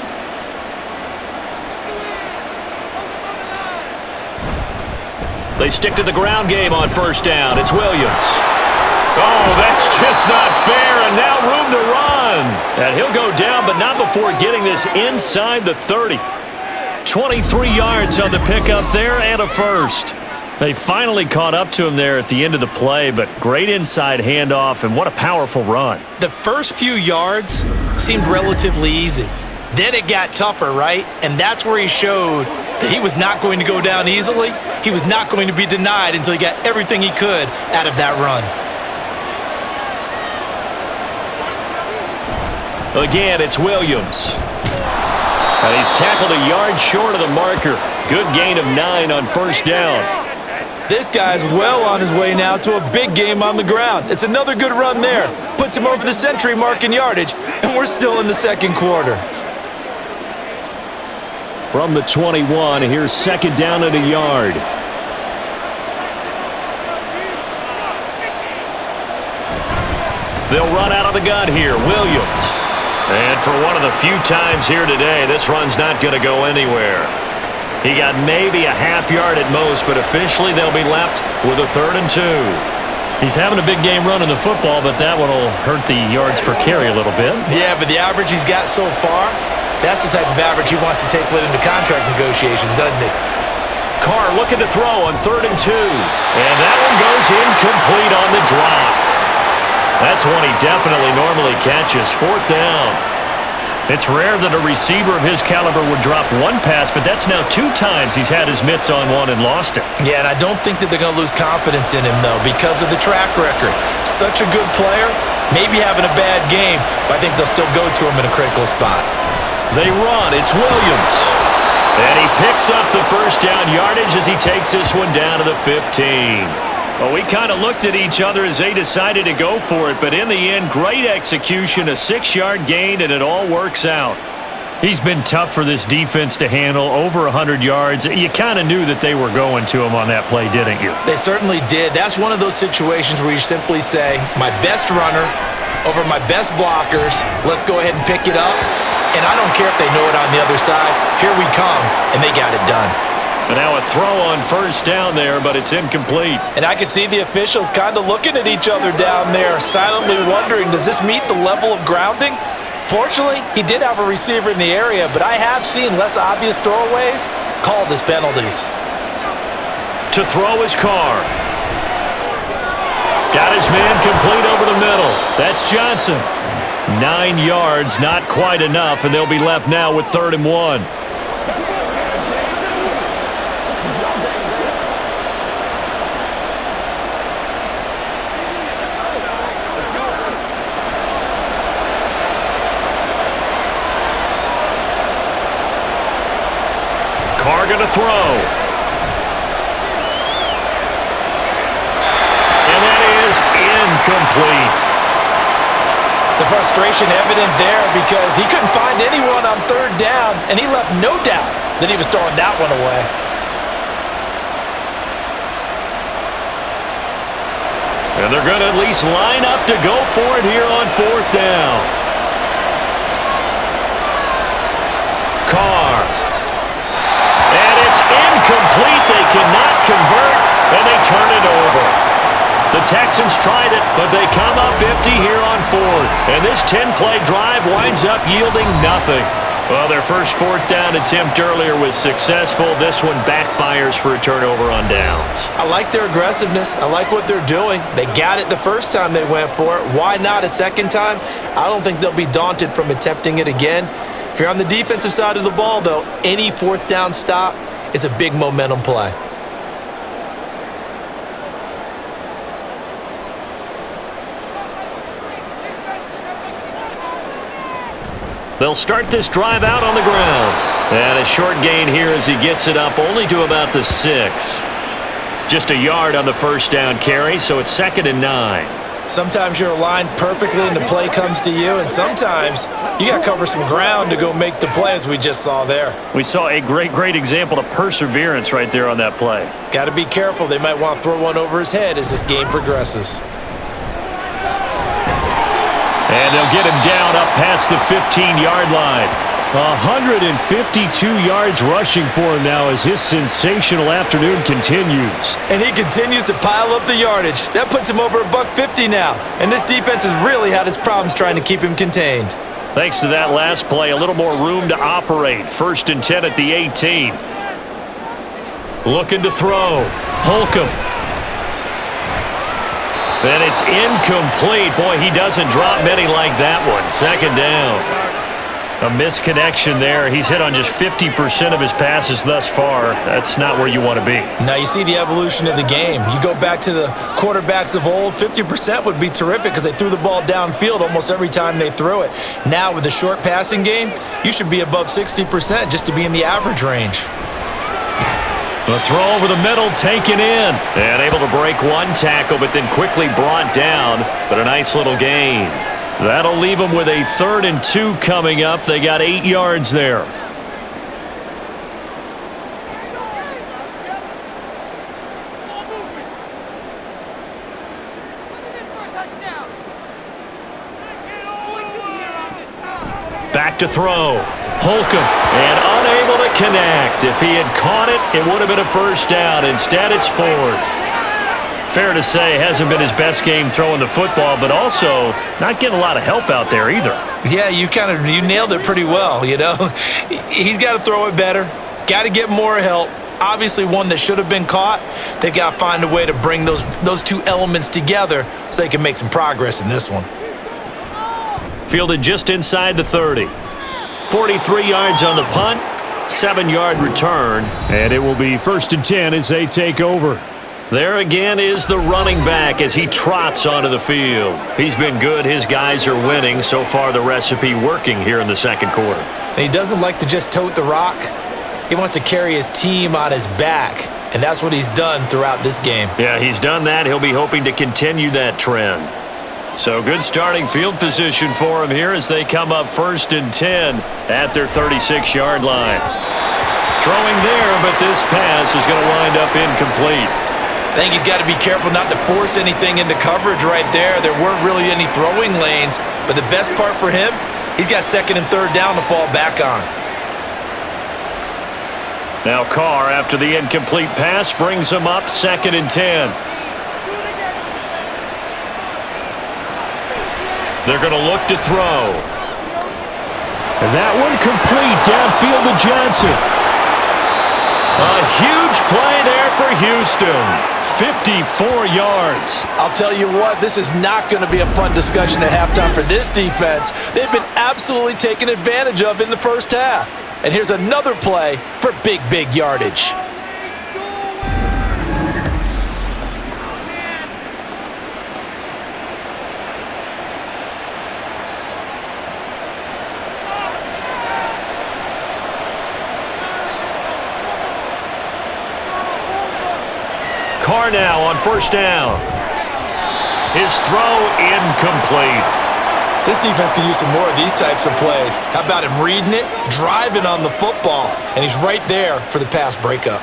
Speaker 4: They stick to the ground game on 1st down. It's Williams. Oh, that's just not fair, and now room to run. And he'll go down, but not before getting this inside the 30. 23 yards on the pickup there and a 1st. They finally caught up to him there at the end of the play, but great inside handoff, and what a powerful run.
Speaker 3: The first few yards seemed relatively easy. Then it got tougher, right? And that's where he showed that he was not going to go down easily. He was not going to be denied until he got everything he could out of that run.
Speaker 4: Again, it's Williams.
Speaker 2: And he's tackled a yard short of the marker. Good gain of 9 on first down.
Speaker 3: This guy's well on his way now to a big game on the ground. It's another good run there. Puts him over the century mark in yardage, and we're still in the second quarter.
Speaker 2: From the 21, here's second down and a yard. They'll run out of the gun here. Williams. And for one of the few times here today, this run's not going to go anywhere. He got maybe a half yard at most, but officially they'll be left with a 3rd and 2.
Speaker 4: He's having a big game running the football, but that one will hurt the yards per carry a little bit.
Speaker 3: Yeah, but the average he's got so far, that's the type of average he wants to take with him to contract negotiations, doesn't he?
Speaker 2: Carr looking to throw on 3rd and 2. And that one goes incomplete on the drop. That's one he definitely normally catches. 4th down.
Speaker 4: It's rare that a receiver of his caliber would drop one pass, but that's now 2 times he's had his mitts on one and lost it.
Speaker 3: Yeah, and I don't think that they're going to lose confidence in him, though, because of the track record. Such a good player, maybe having a bad game, but I think they'll still go to him in a critical spot.
Speaker 2: They run. It's Williams. And he picks up the first down yardage as he takes this one down to the 15.
Speaker 4: Well, we kind of looked at each other as they decided to go for it, but in the end, great execution, a 6-yard gain, and it all works out. He's been tough for this defense to handle, over 100 yards. You kind of knew that they were going to him on that play, didn't you?
Speaker 3: They certainly did. That's one of those situations where you simply say, my best runner over my best blockers, let's go ahead and pick it up. And I don't care if they know it on the other side. Here we come, and they got it done.
Speaker 2: And now a throw on first down there, but it's incomplete.
Speaker 6: And I could see the officials kind of looking at each other down there, silently wondering, does this meet the level of grounding? Fortunately, he did have a receiver in the area, but I have seen less obvious throwaways called as penalties.
Speaker 2: To throw is Carr. Got his man complete over the middle. That's Johnson. 9 yards, not quite enough, and they'll be left now with 3rd and 1. Carr going to throw. And that is incomplete.
Speaker 6: The frustration evident there because he couldn't find anyone on 3rd down, and he left no doubt that he was throwing that one away.
Speaker 2: And they're going to at least line up to go for it here on 4th down. Carr. And it's incomplete. They cannot convert, and they turn it over. The Texans tried it, but they come up empty here on 4th. And this 10-play drive winds up yielding nothing. Well, their first 4th down attempt earlier was successful. This one backfires for a turnover on downs.
Speaker 3: I like their aggressiveness. I like what they're doing. They got it the first time they went for it. Why not a second time? I don't think they'll be daunted from attempting it again. If you're on the defensive side of the ball, though, any 4th down stop is a big momentum play.
Speaker 2: They'll start this drive out on the ground. And a short gain here as he gets it up only to about the 6. Just a yard on the first down carry, so it's 2nd and 9.
Speaker 3: Sometimes you're aligned perfectly and the play comes to you, and sometimes you got to cover some ground to go make the play, as we just saw there.
Speaker 4: We saw a great example of perseverance right there on that play.
Speaker 3: Got to be careful. They might want to throw one over his head as this game progresses.
Speaker 2: And they'll get him down up past the 15-yard line.
Speaker 4: 152 yards rushing for him now as his sensational afternoon continues.
Speaker 3: And he continues to pile up the yardage. That puts him over $150 now. And this defense has really had its problems trying to keep him contained.
Speaker 2: Thanks to that last play, a little more room to operate. 1st and 10 at the 18. Looking to throw. Holcomb. And it's incomplete. Boy, he doesn't drop many like that one. 2nd down.
Speaker 4: A misconnection there. He's hit on just 50% of his passes thus far. That's not where you want to be.
Speaker 3: Now you see the evolution of the game. You go back to the quarterbacks of old, 50% would be terrific because they threw the ball downfield almost every time they threw it. Now with the short passing game, you should be above 60% just to be in the average range.
Speaker 4: The throw over the middle, taken in. And able to break one tackle, but then quickly brought down. But a nice little gain. That'll leave them with a 3rd and 2 coming up. They got 8 yards there. Back to throw. Holcomb, and unable to connect. If he had caught it, it would have been a first down. Instead, it's 4th. Fair to say, hasn't been his best game throwing the football, but also not getting a lot of help out there either.
Speaker 3: Yeah, you nailed it pretty well, you know. He's got to throw it better. Got to get more help. Obviously, one that should have been caught. They've got to find a way to bring those two elements together so they can make some progress in this one.
Speaker 4: Fielded just inside the 30. 43 yards on the punt, 7-yard return, and it will be 1st and 10 as they take over. There again is the running back as he trots onto the field. He's been good. His guys are winning. So far, the recipe working here in the second quarter.
Speaker 3: And he doesn't like to just tote the rock. He wants to carry his team on his back, and that's what he's done throughout this game.
Speaker 4: Yeah, he's done that. He'll be hoping to continue that trend. So good starting field position for him here as they come up 1st and 10 at their 36-yard line. Throwing there, but this pass is going to wind up incomplete.
Speaker 3: I think he's got to be careful not to force anything into coverage right there. There weren't really any throwing lanes, but the best part for him, he's got 2nd and 3rd down to fall back on.
Speaker 4: Now Carr, after the incomplete pass, brings him up 2nd and 10. They're going to look to throw.
Speaker 2: And that one complete downfield to Johnson.
Speaker 4: A huge play there for Houston. 54 yards.
Speaker 6: I'll tell you what, this is not going to be a fun discussion at halftime for this defense. They've been absolutely taken advantage of in the first half. And here's another play for big yardage.
Speaker 4: Carr now on 1st down. His throw incomplete.
Speaker 3: This defense could use some more of these types of plays. How about him reading it, driving on the football, and he's right there for the pass breakup.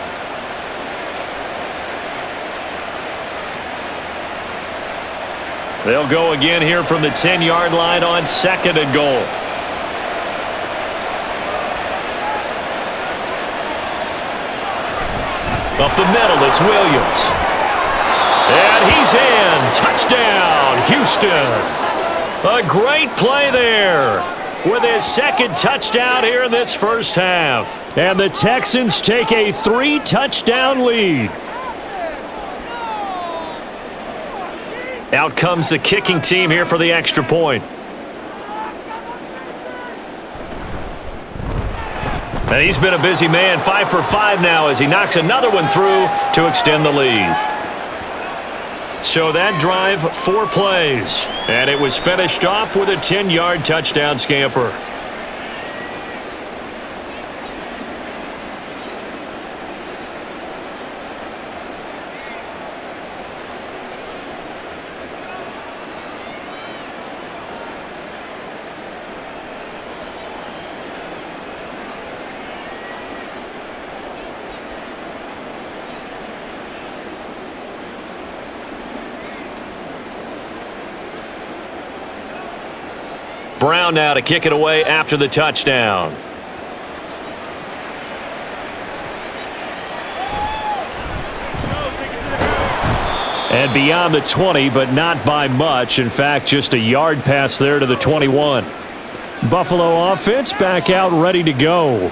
Speaker 4: They'll go again here from the 10-yard line on 2nd and goal. Up the middle, it's Williams. And he's in. Touchdown, Houston. A great play there with his 2nd touchdown here in this first half.
Speaker 2: And the Texans take a 3-touchdown lead.
Speaker 4: Out comes the kicking team here for the extra point. And he's been a busy man, 5 for 5 now as he knocks another one through to extend the lead. So that drive, 4 plays, and it was finished off with a 10-yard touchdown scamper. Brown now to kick it away after the touchdown.
Speaker 2: And beyond the 20, but not by much. In fact, just a yard pass there to the 21. Buffalo offense back out ready to go.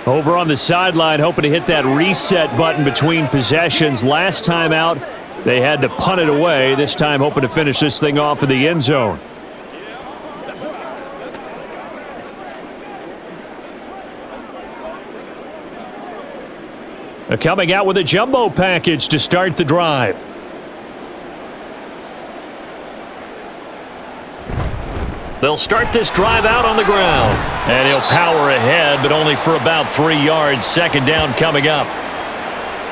Speaker 2: Over on the sideline, hoping to hit that reset button between possessions. Last time out, they had to punt it away. This time, hoping to finish this thing off in the end zone.
Speaker 4: Coming out with a jumbo package to start the drive. They'll start this drive out on the ground. And he'll power ahead, but only for about 3 yards. Second down coming up.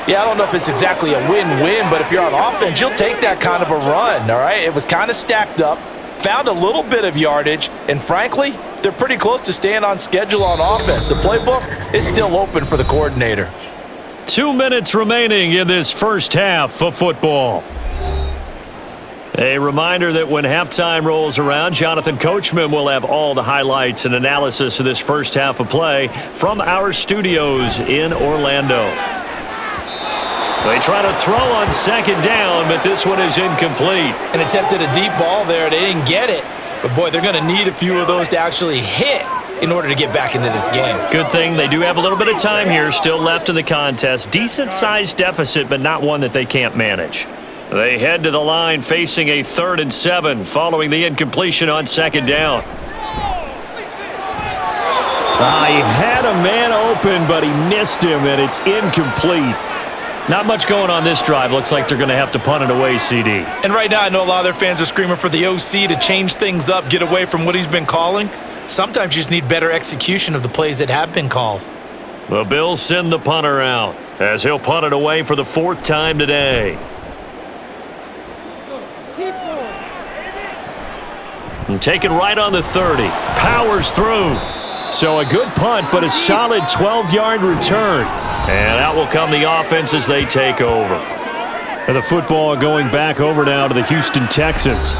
Speaker 3: Yeah, I don't know if it's exactly a win-win, but if you're on offense, you'll take that kind of a run, all right? It was kind of stacked up, found a little bit of yardage, and frankly, they're pretty close to staying on schedule on offense. The playbook is still open for the coordinator.
Speaker 4: 2 minutes remaining in this first half of football. A reminder that when halftime rolls around, Jonathan Coachman will have all the highlights and analysis of this first half of play from our studios in Orlando. They try to throw on second down, but this one is incomplete.
Speaker 3: And attempted a deep ball there. They didn't get it. But, boy, they're going to need a few of those to actually hit in order to get back into this game.
Speaker 4: Good thing they do have a little bit of time here still left in the contest. Decent-sized deficit, but not one that they can't manage. They head to the line facing a 3rd and 7 following the incompletion on second down. He had a man open, but he missed him, and it's incomplete. Not much going on this drive. Looks like they're going to have to punt it away, CD.
Speaker 3: And right now, I know a lot of their fans are screaming for the OC to change things up, get away from what he's been calling. Sometimes you just need better execution of the plays that have been called.
Speaker 4: The Bills send the punter out as he'll punt it away for the 4th time today. And take it right on the 30. Powers through. So a good punt, but a solid 12-yard return. And out will come the offense as they take over. And the football going back over now to the Houston Texans.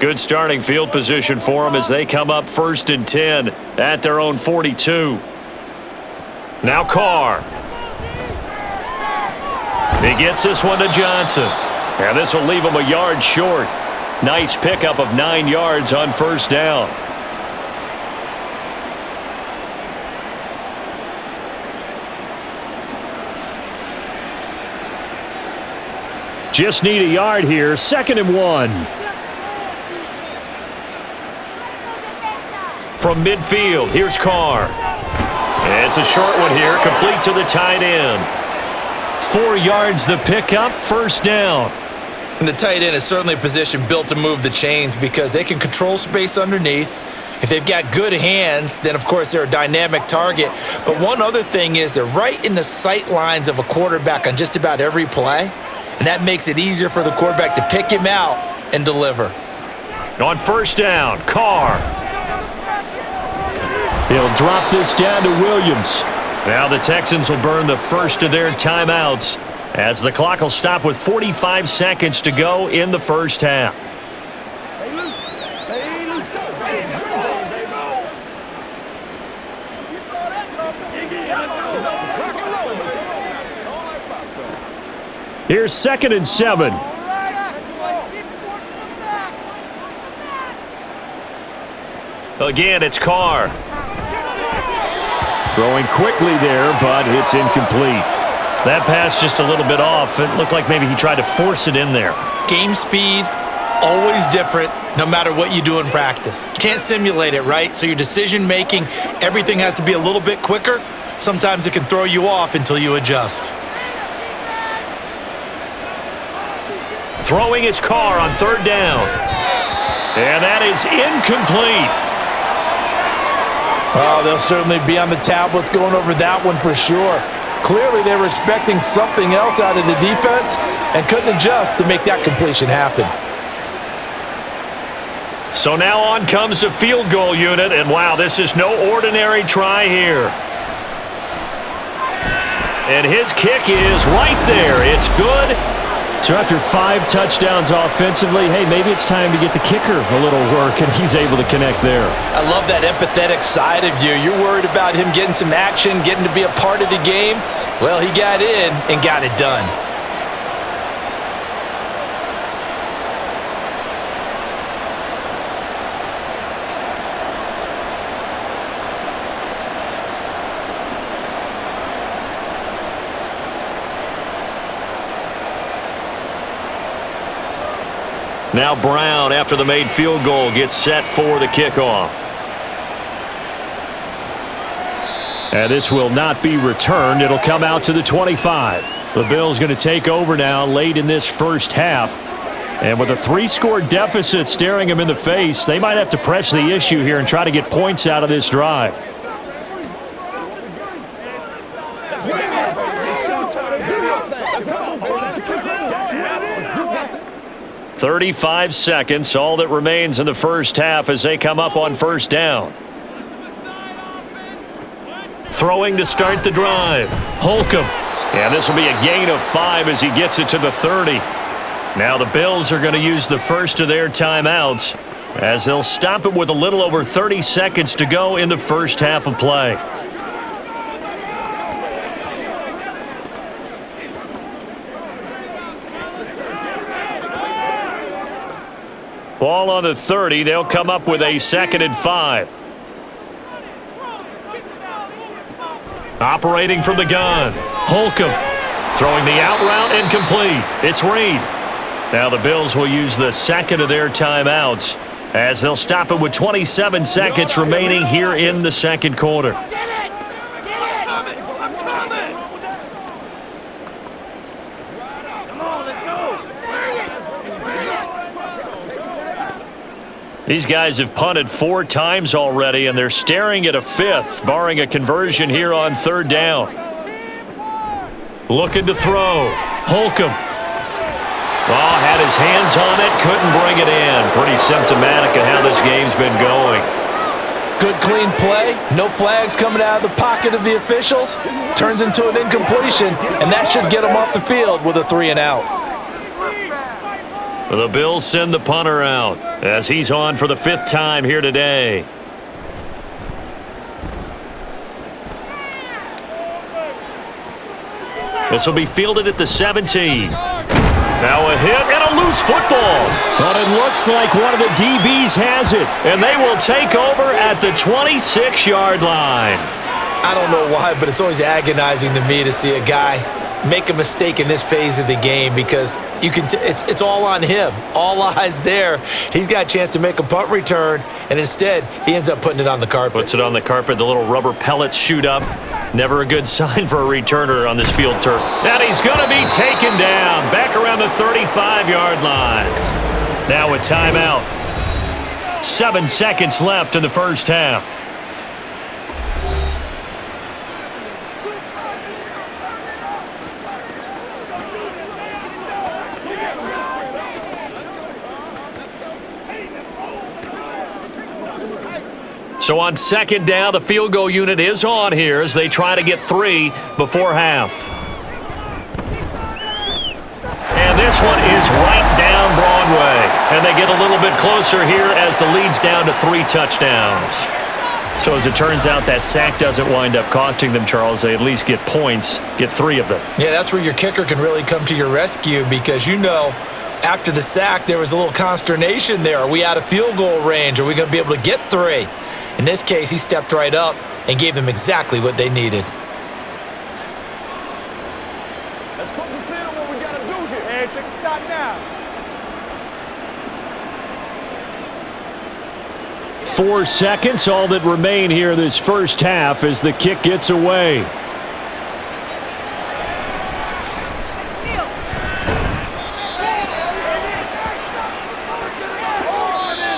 Speaker 4: Good starting field position for them as they come up 1st and 10 at their own 42. Now Carr. He gets this one to Johnson. And this will leave him a yard short. Nice pickup of 9 yards on 1st down. Just need a yard here. 2nd and 1. From midfield, here's Carr. It's a short one here, complete to the tight end. 4 yards the pickup, 1st down.
Speaker 3: And the tight end is certainly a position built to move the chains because they can control space underneath. If they've got good hands, then of course they're a dynamic target. But one other thing is they're right in the sight lines of a quarterback on just about every play. And that makes it easier for the quarterback to pick him out and deliver.
Speaker 4: On 1st down, Carr. He'll drop this down to Williams. Now the Texans will burn the first of their timeouts as the clock will stop with 45 seconds to go in the first half. Here's 2nd and 7. Again, it's Carr. Throwing quickly there, but it's incomplete. That pass just a little bit off. It looked like maybe he tried to force it in there.
Speaker 3: Game speed, always different, no matter what you do in practice. Can't simulate it, right? So your decision-making, everything has to be a little bit quicker. Sometimes it can throw you off until you adjust.
Speaker 4: Throwing his Carr on 3rd down. And that is incomplete.
Speaker 6: Well, they'll certainly be on the tablets going over that one for sure. Clearly, they were expecting something else out of the defense and couldn't adjust to make that completion happen.
Speaker 4: So now on comes the field goal unit, and wow, this is no ordinary try here. And his kick is right there. It's good. So after 5 touchdowns offensively, hey, maybe it's time to get the kicker a little work, and he's able to connect there.
Speaker 3: I love that empathetic side of you. You're worried about him getting some action, getting to be a part of the game. Well, he got in and got it done.
Speaker 2: Now Brown, after the made field goal, gets set for the kickoff. And this will not be returned. It'll come out to the 25. The Bills going to take over now late in this first half. And with a 3-score deficit staring them in the face, they might have to press the issue here and try to get points out of this drive. 35 seconds, all that remains in the first half as they come up on first down. Throwing to start the drive. Holcomb. And this will be a gain of 5 as he gets it to the 30. Now the Bills are going to use the first of their timeouts as they'll stop it with a little over 30 seconds to go in the first half of play. Ball on the 30. They'll come up with a 2nd and 5. Operating from the gun. Holcomb throwing the out route incomplete. It's Reed. Now the Bills will use the 2nd of their timeouts as they'll stop it with 27 seconds remaining here in the second quarter. These guys have punted 4 times already, and they're staring at a 5th, barring a conversion here on 3rd down. Looking to throw. Holcomb. Oh, had his hands on it, couldn't bring it in. Pretty symptomatic of how this game's been going.
Speaker 6: Good clean play. No flags coming out of the pocket of the officials. Turns into an incompletion, and that should get him off the field with a 3 and out.
Speaker 2: The Bills send the punter out as he's on for the 5th time here today. This will be fielded at the 17. Now a hit and a loose football. But it looks like one of the DBs has it. And they will take over at the 26-yard line.
Speaker 3: I don't know why, but it's always agonizing to me to see a guy make a mistake in this phase of the game because you can. It's all on him. All eyes there. He's got a chance to make a punt return, and instead he ends up putting it on the carpet.
Speaker 2: Puts it on the carpet. The little rubber pellets shoot up. Never a good sign for a returner on this field turf. And he's going to be taken down back around the 35-yard line. Now a timeout. 7 seconds left in the first half. So on 2nd down, the field goal unit is on here as they try to get 3 before half. And this one is right down Broadway. And they get a little bit closer here as the lead's down to 3 touchdowns. So as it turns out, that sack doesn't wind up costing them, Charles. They at least get points, get 3 of them.
Speaker 3: Yeah, that's where your kicker can really come to your rescue because after the sack, there was a little consternation there. Are we out of field goal range? Are we going to be able to get 3? In this case, he stepped right up and gave them exactly what they needed.
Speaker 5: Let's consider what we got to do here. Hey, take a shot now.
Speaker 4: 4 seconds, all that remain here this first half as the kick gets away.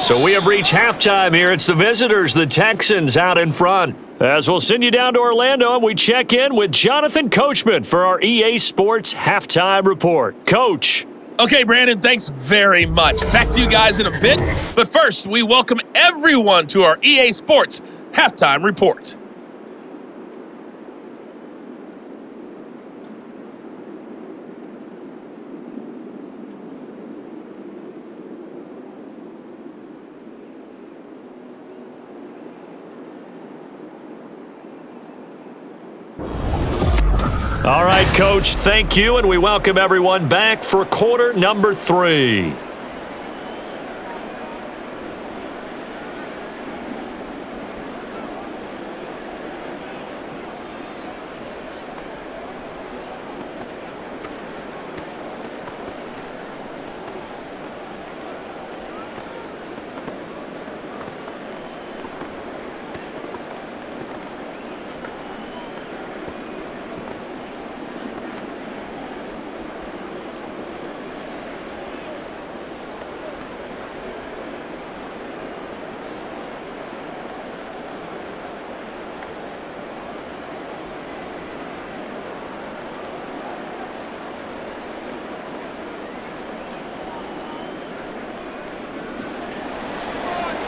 Speaker 4: So we have reached halftime here. It's the visitors, the Texans, out in front. As we'll send you down to Orlando, and we check in with Jonathan Coachman for our EA Sports Halftime Report. Coach.
Speaker 7: Okay, Brandon, thanks very much. Back to you guys in a bit. But first, we welcome everyone to our EA Sports Halftime Report.
Speaker 2: All right, Coach, thank you, and we welcome everyone back for quarter number 3.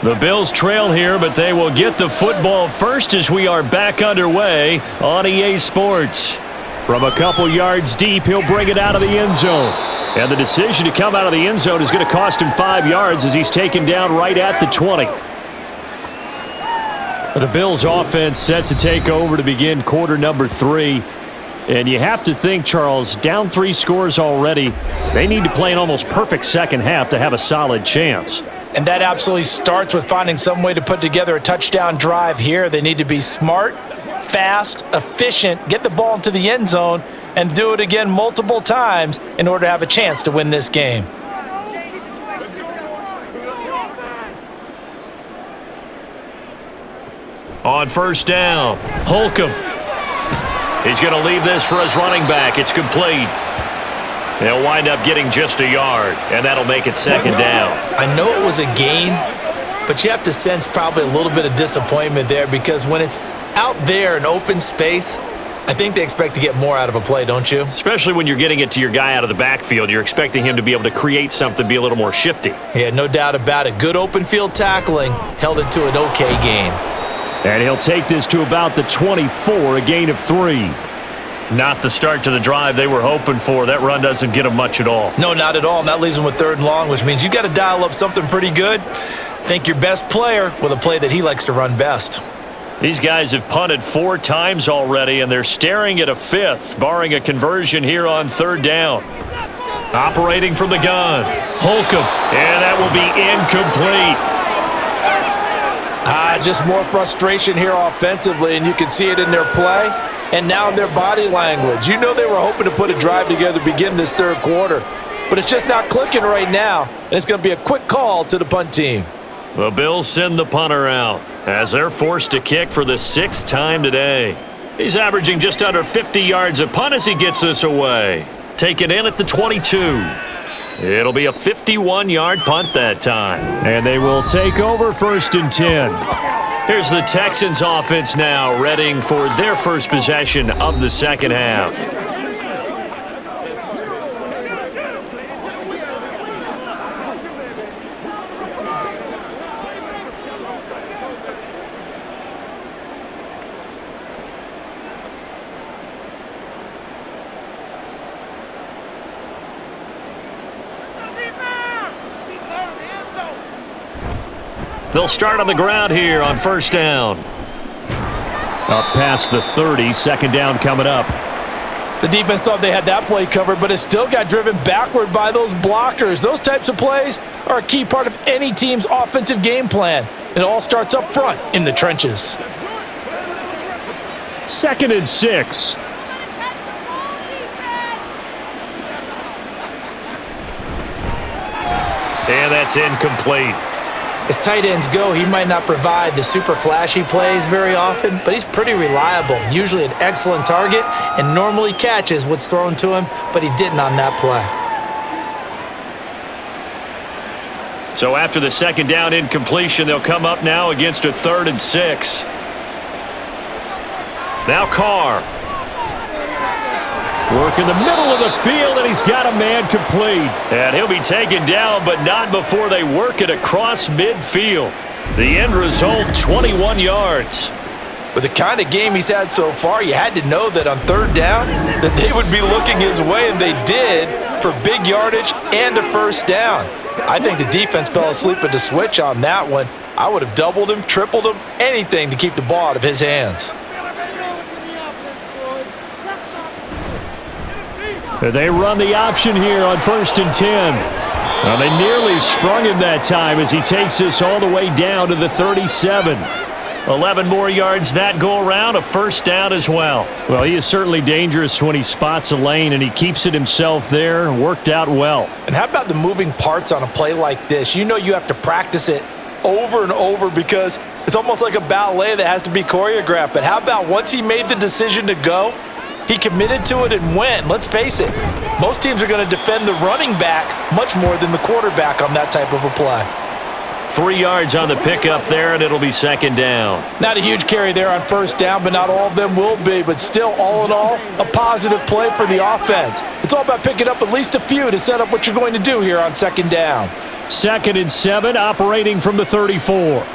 Speaker 2: The Bills trail here, but they will get the football first as we are back underway on EA Sports. From a couple yards deep, he'll bring it out of the end zone. And the decision to come out of the end zone is going to cost him 5 yards as he's taken down right at the 20. The Bills offense set to take over to begin quarter number 3. And you have to think, Charles, down 3 scores already. They need to play an almost perfect second half to have a solid chance.
Speaker 3: And that absolutely starts with finding some way to put together a touchdown drive here. They need to be smart, fast, efficient, get the ball into the end zone, and do it again multiple times in order to have a chance to win this game.
Speaker 2: On first down, Holcomb. He's going to leave this for his running back. It's complete. They'll wind up getting just a yard, and that'll make it second down.
Speaker 3: I know it was a gain, but you have to sense probably a little bit of disappointment there because when it's out there in open space, I think they expect to get more out of a play, don't you?
Speaker 2: Especially when you're getting it to your guy out of the backfield. You're expecting him to be able to create something, be a little more shifty.
Speaker 3: Yeah, no doubt about it. Good open field tackling held it to an okay gain.
Speaker 2: And he'll take this to about the 24, a gain of 3. Not the start to the drive they were hoping for. That run doesn't get them much at all.
Speaker 3: No, not at all. And that leaves them with 3rd and long, which means you got to dial up something pretty good. Think your best player with a play that he likes to run best.
Speaker 2: These guys have punted 4 times already, and they're staring at a 5th, barring a conversion here on 3rd down. Operating from the gun, Holcomb, and that will be incomplete.
Speaker 6: Just more frustration here offensively, and you can see it in their play and now in their body language. You know they were hoping to put a drive together to begin this 3rd quarter, but it's just not clicking right now, and it's going to be a quick call to the punt team.
Speaker 2: The Bills send the punter out as they're forced to kick for the 6th time today. He's averaging just under 50 yards a punt as he gets this away. Taken in at the 22. It'll be a 51-yard punt that time.
Speaker 4: And they will take over 1st and 10.
Speaker 2: Here's the Texans offense now, readying for their first possession of the second half. They'll start on the ground here on 1st down.
Speaker 4: Up past the 30, 2nd down coming up.
Speaker 6: The defense thought they had that play covered, but it still got driven backward by those blockers. Those types of plays are a key part of any team's offensive game plan. It all starts up front in the trenches.
Speaker 4: 2nd and 6.
Speaker 2: And that's incomplete.
Speaker 3: As tight ends go, he might not provide the super flashy plays very often, but he's pretty reliable, usually an excellent target, and normally catches what's thrown to him, but he didn't on that play.
Speaker 2: So after the 2nd down incompletion, they'll come up now against a 3rd and 6. Now Carr.
Speaker 4: Work in the middle of the field, and he's got a man complete.
Speaker 2: And he'll be taken down, but not before they work it across midfield. The end result, 21 yards.
Speaker 6: With the kind of game he's had so far, you had to know that on 3rd down that they would be looking his way, and they did, for big yardage and a 1st down. I think the defense fell asleep at the switch on that one. I would have doubled him, tripled him, anything to keep the ball out of his hands.
Speaker 4: They run the option here on 1st and 10. Well, they nearly sprung him that time as he takes this all the way down to the 37.
Speaker 2: 11 more yards that go around, a 1st down as well.
Speaker 4: Well, he is certainly dangerous when he spots a lane, and he keeps it himself there. Worked out well.
Speaker 6: And how about the moving parts on a play like this? You know you have to practice it over and over because it's almost like a ballet that has to be choreographed. But how about once he made the decision to go, he committed to it and went. Let's face it, most teams are going to defend the running back much more than the quarterback on that type of a play.
Speaker 2: 3 yards on the pickup there, and it'll be 2nd down.
Speaker 6: Not a huge carry there on 1st down, but not all of them will be. But still, all in all, a positive play for the offense. It's all about picking up at least a few to set up what you're going to do here on 2nd down.
Speaker 2: 2nd and 7, operating from the 34.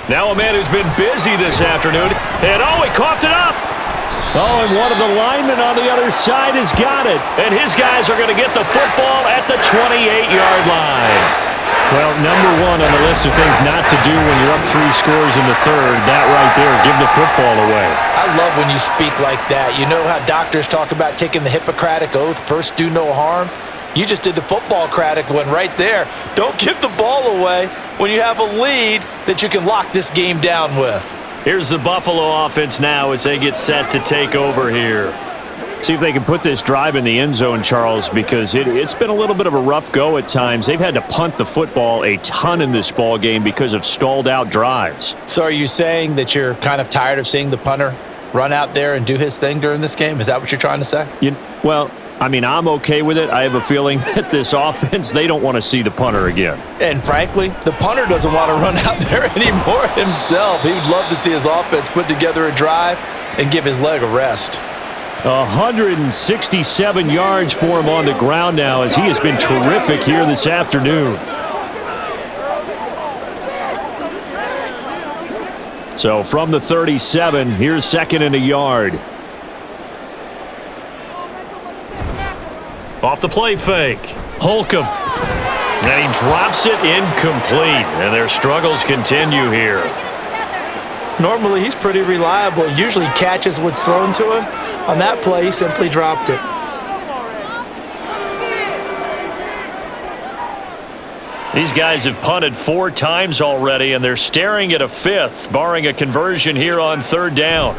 Speaker 2: Now a man who's been busy this afternoon. And he coughed it up. Oh, and one of the linemen on the other side has got it. And his guys are going to get the football at the 28-yard line. Well, number one on the list of things not to do when you're up 3 scores in the third, that right there, give the football away.
Speaker 3: I love when you speak like that. You know how doctors talk about taking the Hippocratic Oath, first do no harm? You just did the football-cratic one right there. Don't give the ball away when you have a lead that you can lock this game down with.
Speaker 2: Here's the Buffalo offense now as they get set to take over here. See if they can put this drive in the end zone, Charles, because it's been a little bit of a rough go at times. They've had to punt the football a ton in this ball game because of stalled-out drives.
Speaker 3: So are you saying that you're kind of tired of seeing the punter run out there and do his thing during this game? Is that what you're trying to say?
Speaker 2: Well, I mean, I'm okay with it. I have a feeling that this offense, they don't want to see the punter again.
Speaker 3: And frankly, the punter doesn't want to run out there anymore himself. He would love to see his offense put together a drive and give his leg a rest.
Speaker 2: 167 yards for him on the ground now as he has been terrific here this afternoon. So from the 37, here's 2nd and a yard. Off the play fake. Holcomb. And he drops it incomplete. And their struggles continue here.
Speaker 3: Normally, he's pretty reliable. Usually catches what's thrown to him. On that play, he simply dropped it.
Speaker 2: These guys have punted 4 times already, and they're staring at a 5th, barring a conversion here on 3rd down.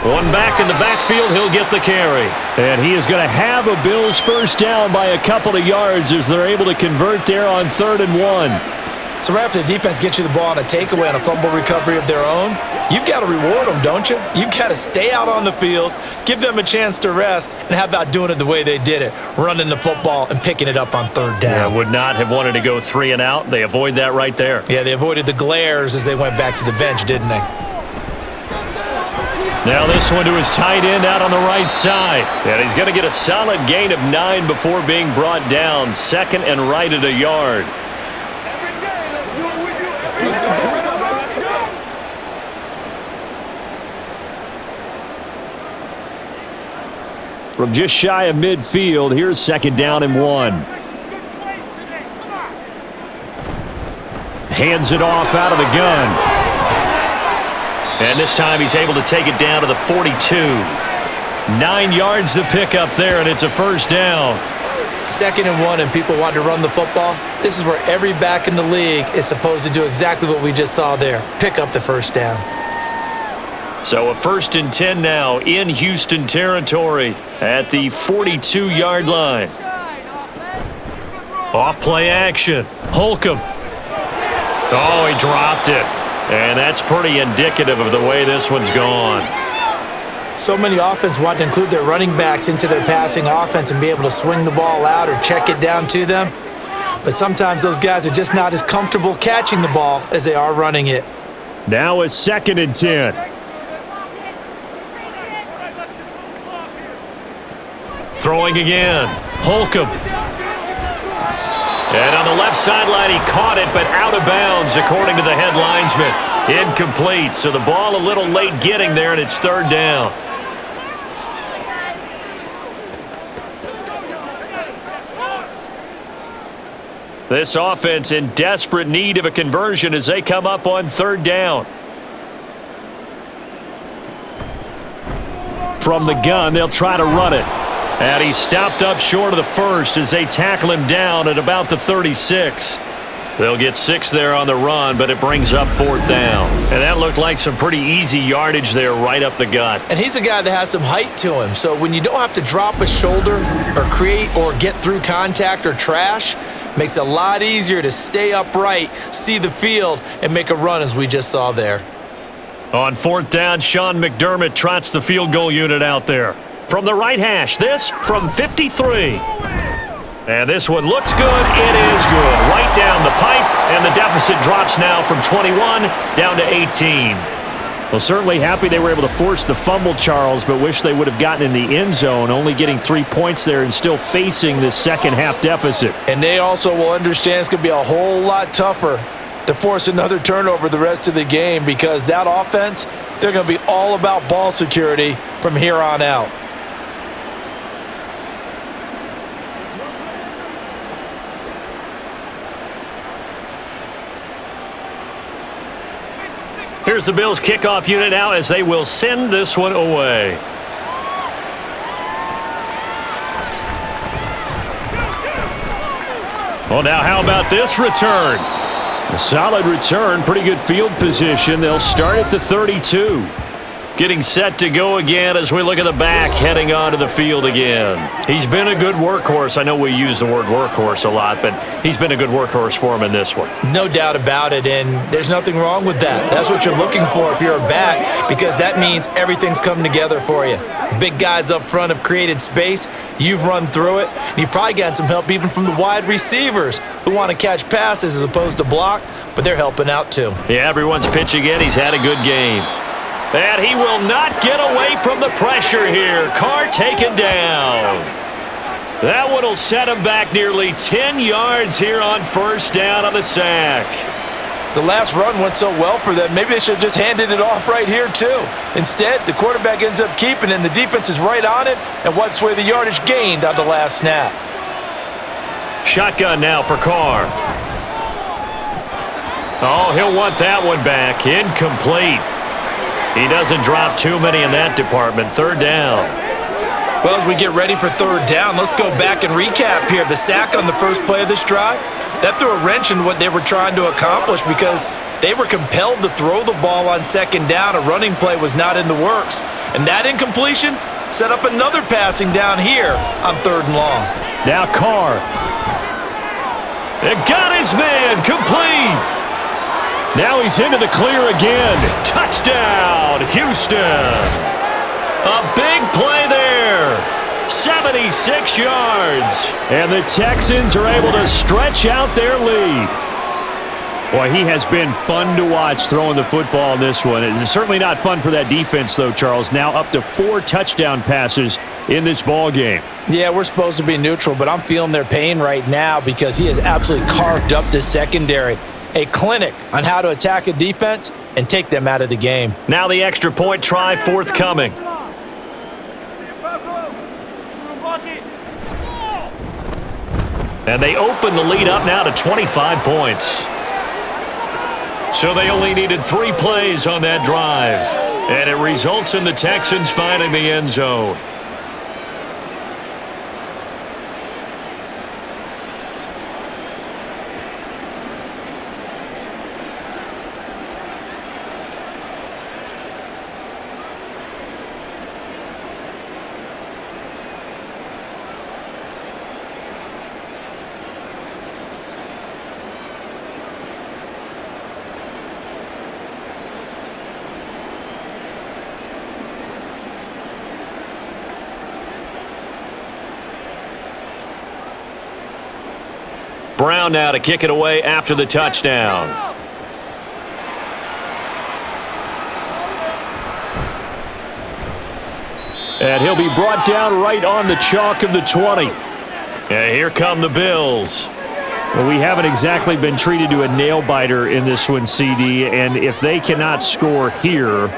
Speaker 2: One back in the backfield, he'll get the carry. And he is going to have a Bills first down by a couple of yards as they're able to convert there on 3rd and 1.
Speaker 3: So right after the defense gets you the ball on a takeaway and a fumble recovery of their own, you've got to reward them, don't you? You've got to stay out on the field, give them a chance to rest, and how about doing it the way they did it, running the football and picking it up on 3rd down.
Speaker 2: Yeah, would not have wanted to go 3 and out. They avoid that right there.
Speaker 3: Yeah, they avoided the glares as they went back to the bench, didn't they?
Speaker 2: Now this one to his tight end out on the right side. And he's going to get a solid gain of 9 before being brought down. 2nd and right at a yard. From just shy of midfield, here's 2nd down and 1. Hands it off out of the gun. And this time he's able to take it down to the 42. 9 yards to pick up there, and it's a first down.
Speaker 3: 2nd and 1 and people want to run the football. This is where every back in the league is supposed to do exactly what we just saw there. Pick up the first down.
Speaker 2: So a 1st and 10 now in Houston territory at the 42-yard line. Off play action. Holcomb. Oh, he dropped it. And that's pretty indicative of the way this one's gone.
Speaker 3: So many offenses want to include their running backs into their passing offense and be able to swing the ball out or check it down to them. But sometimes those guys are just not as comfortable catching the ball as they are running it.
Speaker 2: Now a 2nd and 10. Throwing again. Holcomb. And on the left sideline, he caught it, but out of bounds, according to the head linesman. Incomplete, so the ball a little late getting there, and it's 3rd down. This offense in desperate need of a conversion as they come up on 3rd down. From the gun, they'll try to run it. And he's stopped up short of the first as they tackle him down at about the 36. They'll get 6 there on the run, but it brings up 4th down. And that looked like some pretty easy yardage there right up the gut.
Speaker 3: And he's a guy that has some height to him. So when you don't have to drop a shoulder or create or get through contact or trash, makes it a lot easier to stay upright, see the field, and make a run as we just saw there.
Speaker 2: On 4th down, Sean McDermott trots the field goal unit out there. From the right hash, this from 53. And this one looks good. It is good. Right down the pipe, and the deficit drops now from 21 down to 18.
Speaker 4: Well, certainly happy they were able to force the fumble, Charles, but wish they would have gotten in the end zone, only getting 3 points there and still facing this second half deficit.
Speaker 6: And they also will understand it's going to be a whole lot tougher to force another turnover the rest of the game, because that offense, they're going to be all about ball security from here on out.
Speaker 4: Here's the Bills kickoff unit now as they will send this one away. Well, now how about this return? A solid return, pretty good field position. They'll start at the 32. Getting set to go again as we look at the back, heading onto the field again. He's been a good workhorse. I know we use the word workhorse a lot, but he's been a good workhorse for him in this one.
Speaker 3: No doubt about it, and there's nothing wrong with that. That's what you're looking for if you're a back, because that means everything's coming together for you. The big guys up front have created space. You've run through it, and you've probably gotten some help even from the wide receivers who want to catch passes as opposed to block, but they're helping out too.
Speaker 4: Yeah, everyone's pitching in. He's had a good game. And he will not get away from the pressure here. Carr taken down. That one will set him back nearly 10 yards here on first down on the sack.
Speaker 6: The last run went so well for them, maybe they should have just handed it off right here too. Instead, the quarterback ends up keeping it, and the defense is right on it and wipes away the yardage gained on the last snap.
Speaker 4: Shotgun now for Carr. Oh, he'll want that one back. Incomplete. He doesn't drop too many in that department. Third down.
Speaker 3: Well, as we get ready for third down, let's go back and recap here. The sack on the first play of this drive, that threw a wrench in what they were trying to accomplish because they were compelled to throw the ball on second down. A running play was not in the works. And that incompletion set up another passing down here on third and long.
Speaker 4: Now Carr. It got his man. Complete. Now he's into the clear again. Touchdown, Houston. A big play there. 76 yards. And the Texans are able to stretch out their lead. Boy, he has been fun to watch throwing the football in this one. It's certainly not fun for that defense, though, Charles. Now up to 4 touchdown passes in this ball game.
Speaker 6: Yeah, we're supposed to be neutral, but I'm feeling their pain right now because he has absolutely carved up this secondary. A clinic on how to attack a defense and take them out of the game.
Speaker 4: Now the extra point try forthcoming. And they open the lead up now to 25 points. So they only needed 3 plays on that drive. And it results in the Texans finding the end zone. Brown now to kick it away after the touchdown. And he'll be brought down right on the chalk of the 20. And here come the Bills. Well, we haven't exactly been treated to a nail-biter in this one, CD, and if they cannot score here,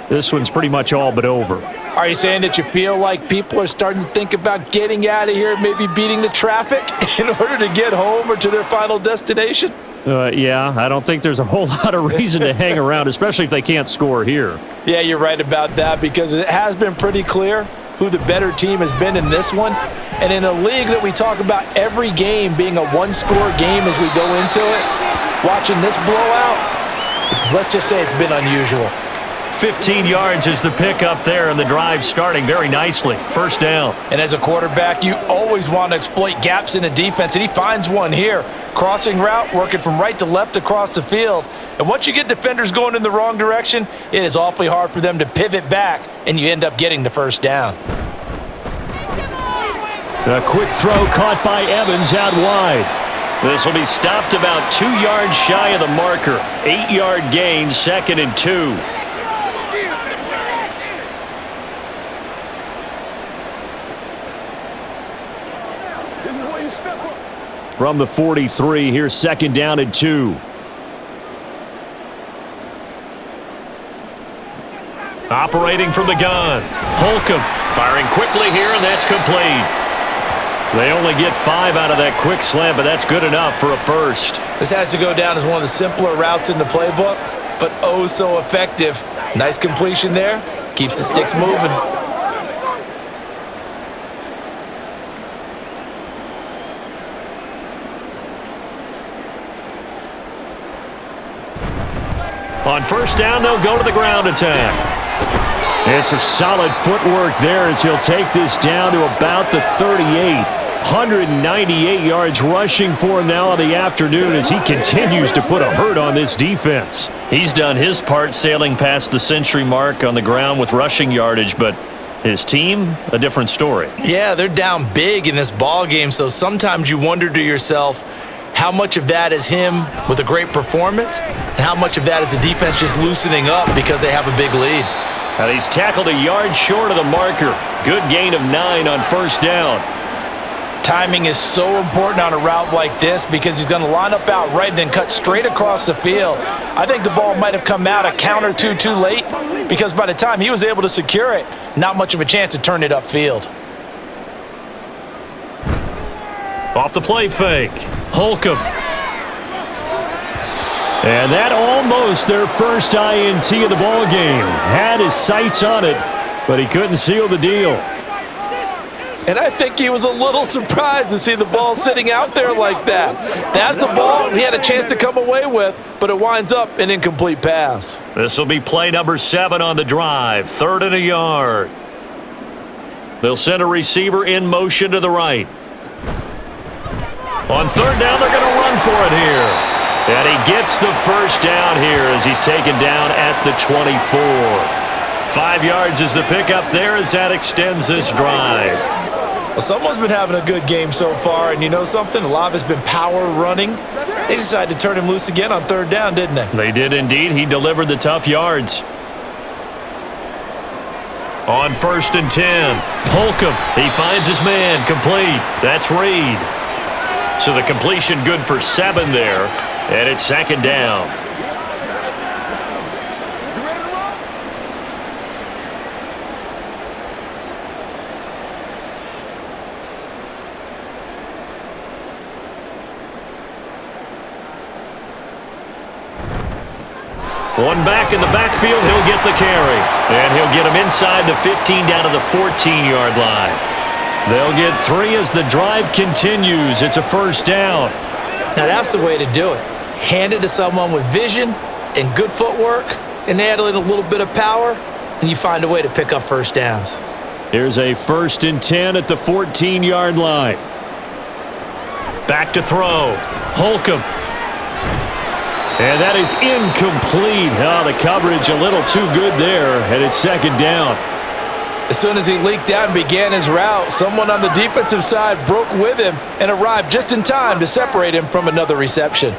Speaker 4: this one's pretty much all but over.
Speaker 6: Are you saying that you feel like people are starting to think about getting out of here, maybe beating the traffic in order to get home or to their final destination?
Speaker 4: Yeah, I don't think there's a whole lot of reason to hang around, especially if they can't score here.
Speaker 6: Yeah, you're right about that because it has been pretty clear who the better team has been in this one. And in a league that we talk about every game being a one-score game as we go into it, watching this blowout, let's just say it's been unusual.
Speaker 4: 15 yards is the pickup there, and the drive starting very nicely. First down.
Speaker 6: And as a quarterback, you always want to exploit gaps in a defense, and he finds one here. Crossing route, working from right to left across the field. And once you get defenders going in the wrong direction, it is awfully hard for them to pivot back, and you end up getting the first down.
Speaker 4: A quick throw caught by Evans out wide. This will be stopped about 2 yards shy of the marker. 8-yard gain, 2nd and 2.
Speaker 5: This is where you step up.
Speaker 2: From the 43, here's 2nd down and 2. Operating from the gun. Holcomb firing quickly here, and that's complete. They only get 5 out of that quick slant, but that's good enough for a first.
Speaker 3: This has to go down as one of the simpler routes in the playbook, but oh so effective. Nice completion there. Keeps the sticks moving.
Speaker 2: On 1st down, they'll go to the ground attack. It's some solid footwork there as he'll take this down to about the 38. 198 yards rushing for him now in the afternoon as he continues to put a hurt on this defense.
Speaker 4: He's done his part sailing past the century mark on the ground with rushing yardage, but his team, a different story.
Speaker 3: Yeah, they're down big in this ball game, so sometimes you wonder to yourself, how much of that is him with a great performance, and how much of that is the defense just loosening up because they have a big lead.
Speaker 2: And he's tackled a yard short of the marker. Good gain of 9 on 1st down.
Speaker 6: Timing is so important on a route like this because he's going to line up out right and then cut straight across the field. I think the ball might have come out a count or two too late because by the time he was able to secure it, not much of a chance to turn it upfield.
Speaker 2: Off the play fake. Holcomb. And that almost their first INT of the ball game. Had his sights on it, but he couldn't seal the deal.
Speaker 6: And I think he was a little surprised to see the ball sitting out there like that. That's a ball he had a chance to come away with, but it winds up an incomplete pass.
Speaker 2: This will be play number 7 on the drive. 3rd and a yard. They'll send a receiver in motion to the right. On 3rd down, they're going to run for it here. And he gets the first down here as he's taken down at the 24. 5 yards is the pickup there as that extends this drive.
Speaker 3: Well, someone's been having a good game so far, and you know something? A lot of it's been power running. They decided to turn him loose again on 3rd down, didn't they?
Speaker 2: They did indeed. He delivered the tough yards. On 1st and 10, Holcomb. He finds his man, complete. That's Reed. So the completion good for 7 there, and it's 2nd down. One back in the backfield, he'll get the carry. And he'll get him inside the 15 down to the 14-yard line. They'll get 3 as the drive continues. It's a 1st down.
Speaker 3: Now that's the way to do it. Hand it to someone with vision and good footwork and add in a little bit of power, and you find a way to pick up 1st downs.
Speaker 2: Here's a 1st and 10 at the 14-yard line. Back to throw. Holcomb. And that is incomplete. Oh, the coverage a little too good there, and it's 2nd down.
Speaker 6: As soon as he leaked out and began his route, someone on the defensive side broke with him and arrived just in time to separate him from another reception.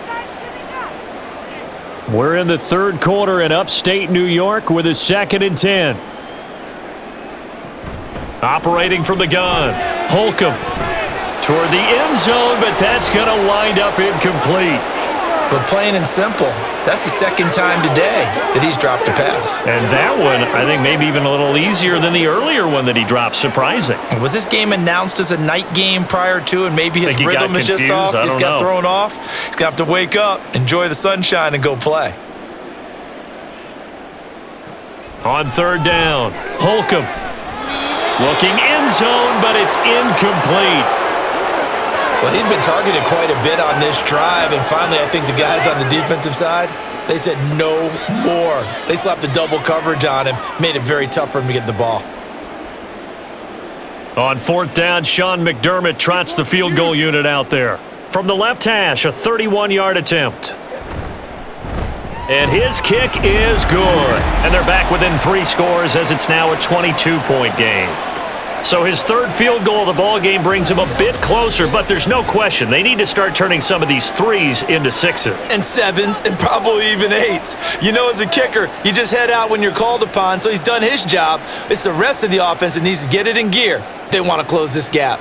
Speaker 2: We're in the 3rd quarter in upstate New York with a 2nd and 10. Operating from the gun. Holcomb toward the end zone, but that's going to wind up incomplete.
Speaker 3: But plain and simple, that's the 2nd time today that he's dropped a pass.
Speaker 2: And that one, I think, maybe even a little easier than the earlier one that he dropped. Surprising.
Speaker 3: Was this game announced as a night game prior to, and maybe his rhythm is just off? He's got thrown off. He's going to have to wake up, enjoy the sunshine, and go play.
Speaker 2: On 3rd down, Holcomb looking end zone, but it's incomplete.
Speaker 3: Well, he'd been targeted quite a bit on this drive, and finally I think the guys on the defensive side, they said no more. They slapped the double coverage on him, made it very tough for him to get the ball.
Speaker 2: On 4th down, Sean McDermott trots the field goal unit out there. From the left hash, a 31-yard attempt. And his kick is good. And they're back within 3 scores as it's now a 22-point game. So his 3rd field goal of the ball game brings him a bit closer, but there's no question they need to start turning some of these 3s into 6s.
Speaker 3: And 7s, and probably even 8s. You know, as a kicker, you just head out when you're called upon, so he's done his job. It's the rest of the offense that needs to get it in gear. They want to close this gap.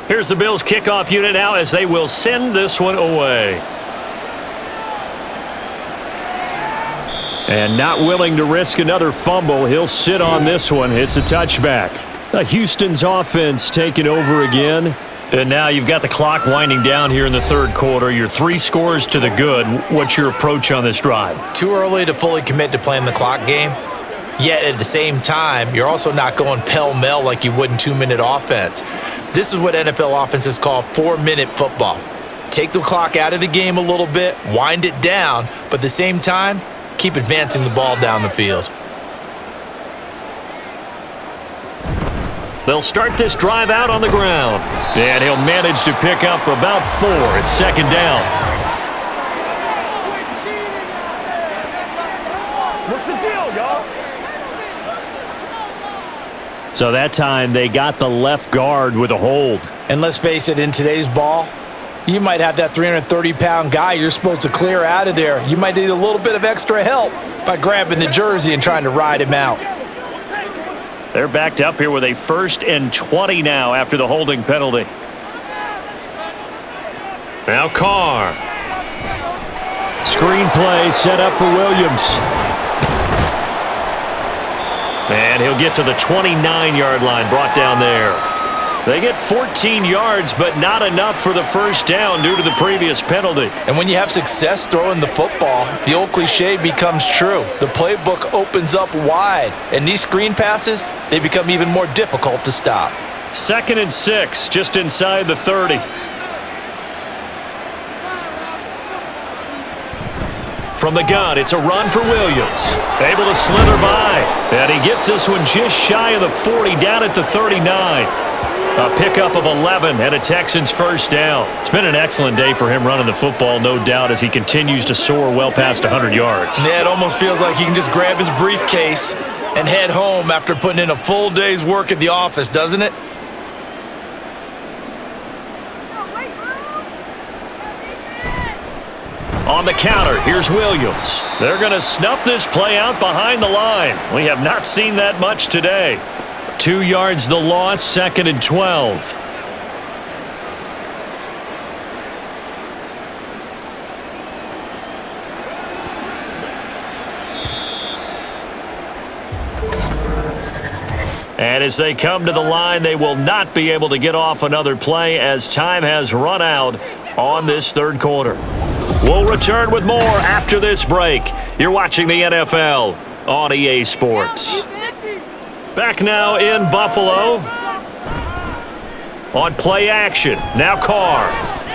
Speaker 2: Here's the Bills kickoff unit now as they will send this one away. And not willing to risk another fumble, he'll sit on this one. It's a touchback. Houston's offense taking over again. And now you've got the clock winding down here in the third quarter. You're 3 scores to the good. What's your approach on this drive?
Speaker 3: Too early to fully commit to playing the clock game. Yet at the same time, you're also not going pell-mell like you would in 2-minute offense. This is what NFL offenses call 4-minute football. Take the clock out of the game a little bit, wind it down, but at the same time, keep advancing the ball down the field.
Speaker 2: They'll start this drive out on the ground. And he'll manage to pick up about 4. It's second down.
Speaker 5: What's the deal, y'all?
Speaker 4: So that time they got the left guard with a hold.
Speaker 6: And let's face it, in today's ball, you might have that 330-pound guy you're supposed to clear out of there. You might need a little bit of extra help by grabbing the jersey and trying to ride him out.
Speaker 2: They're backed up here with a 1st and 20 now after the holding penalty. Now Carr.
Speaker 4: Screenplay set up for Williams.
Speaker 2: And he'll get to the 29-yard line, brought down there. They get 14 yards, but not enough for the first down due to the previous penalty.
Speaker 6: And when you have success throwing the football, the old cliche becomes true. The playbook opens up wide, and these screen passes, they become even more difficult to stop.
Speaker 2: 2nd and 6, just inside the 30. From the gun, it's a run for Williams. Able to slither by. And he gets this one just shy of the 40, down at the 39. A pickup of 11 and a Texans first down. It's been an excellent day for him running the football, no doubt, as he continues to soar well past 100 yards.
Speaker 3: Yeah, it almost feels like he can just grab his briefcase and head home after putting in a full day's work at the office, doesn't it?
Speaker 2: On the counter, here's Williams. They're going to snuff this play out behind the line. We have not seen that much today. 2 yards the loss, 2nd and 12. And as they come to the line, they will not be able to get off another play as time has run out on this third quarter. We'll return with more after this break. You're watching the NFL on EA Sports. Back now in Buffalo on play action. Now Carr.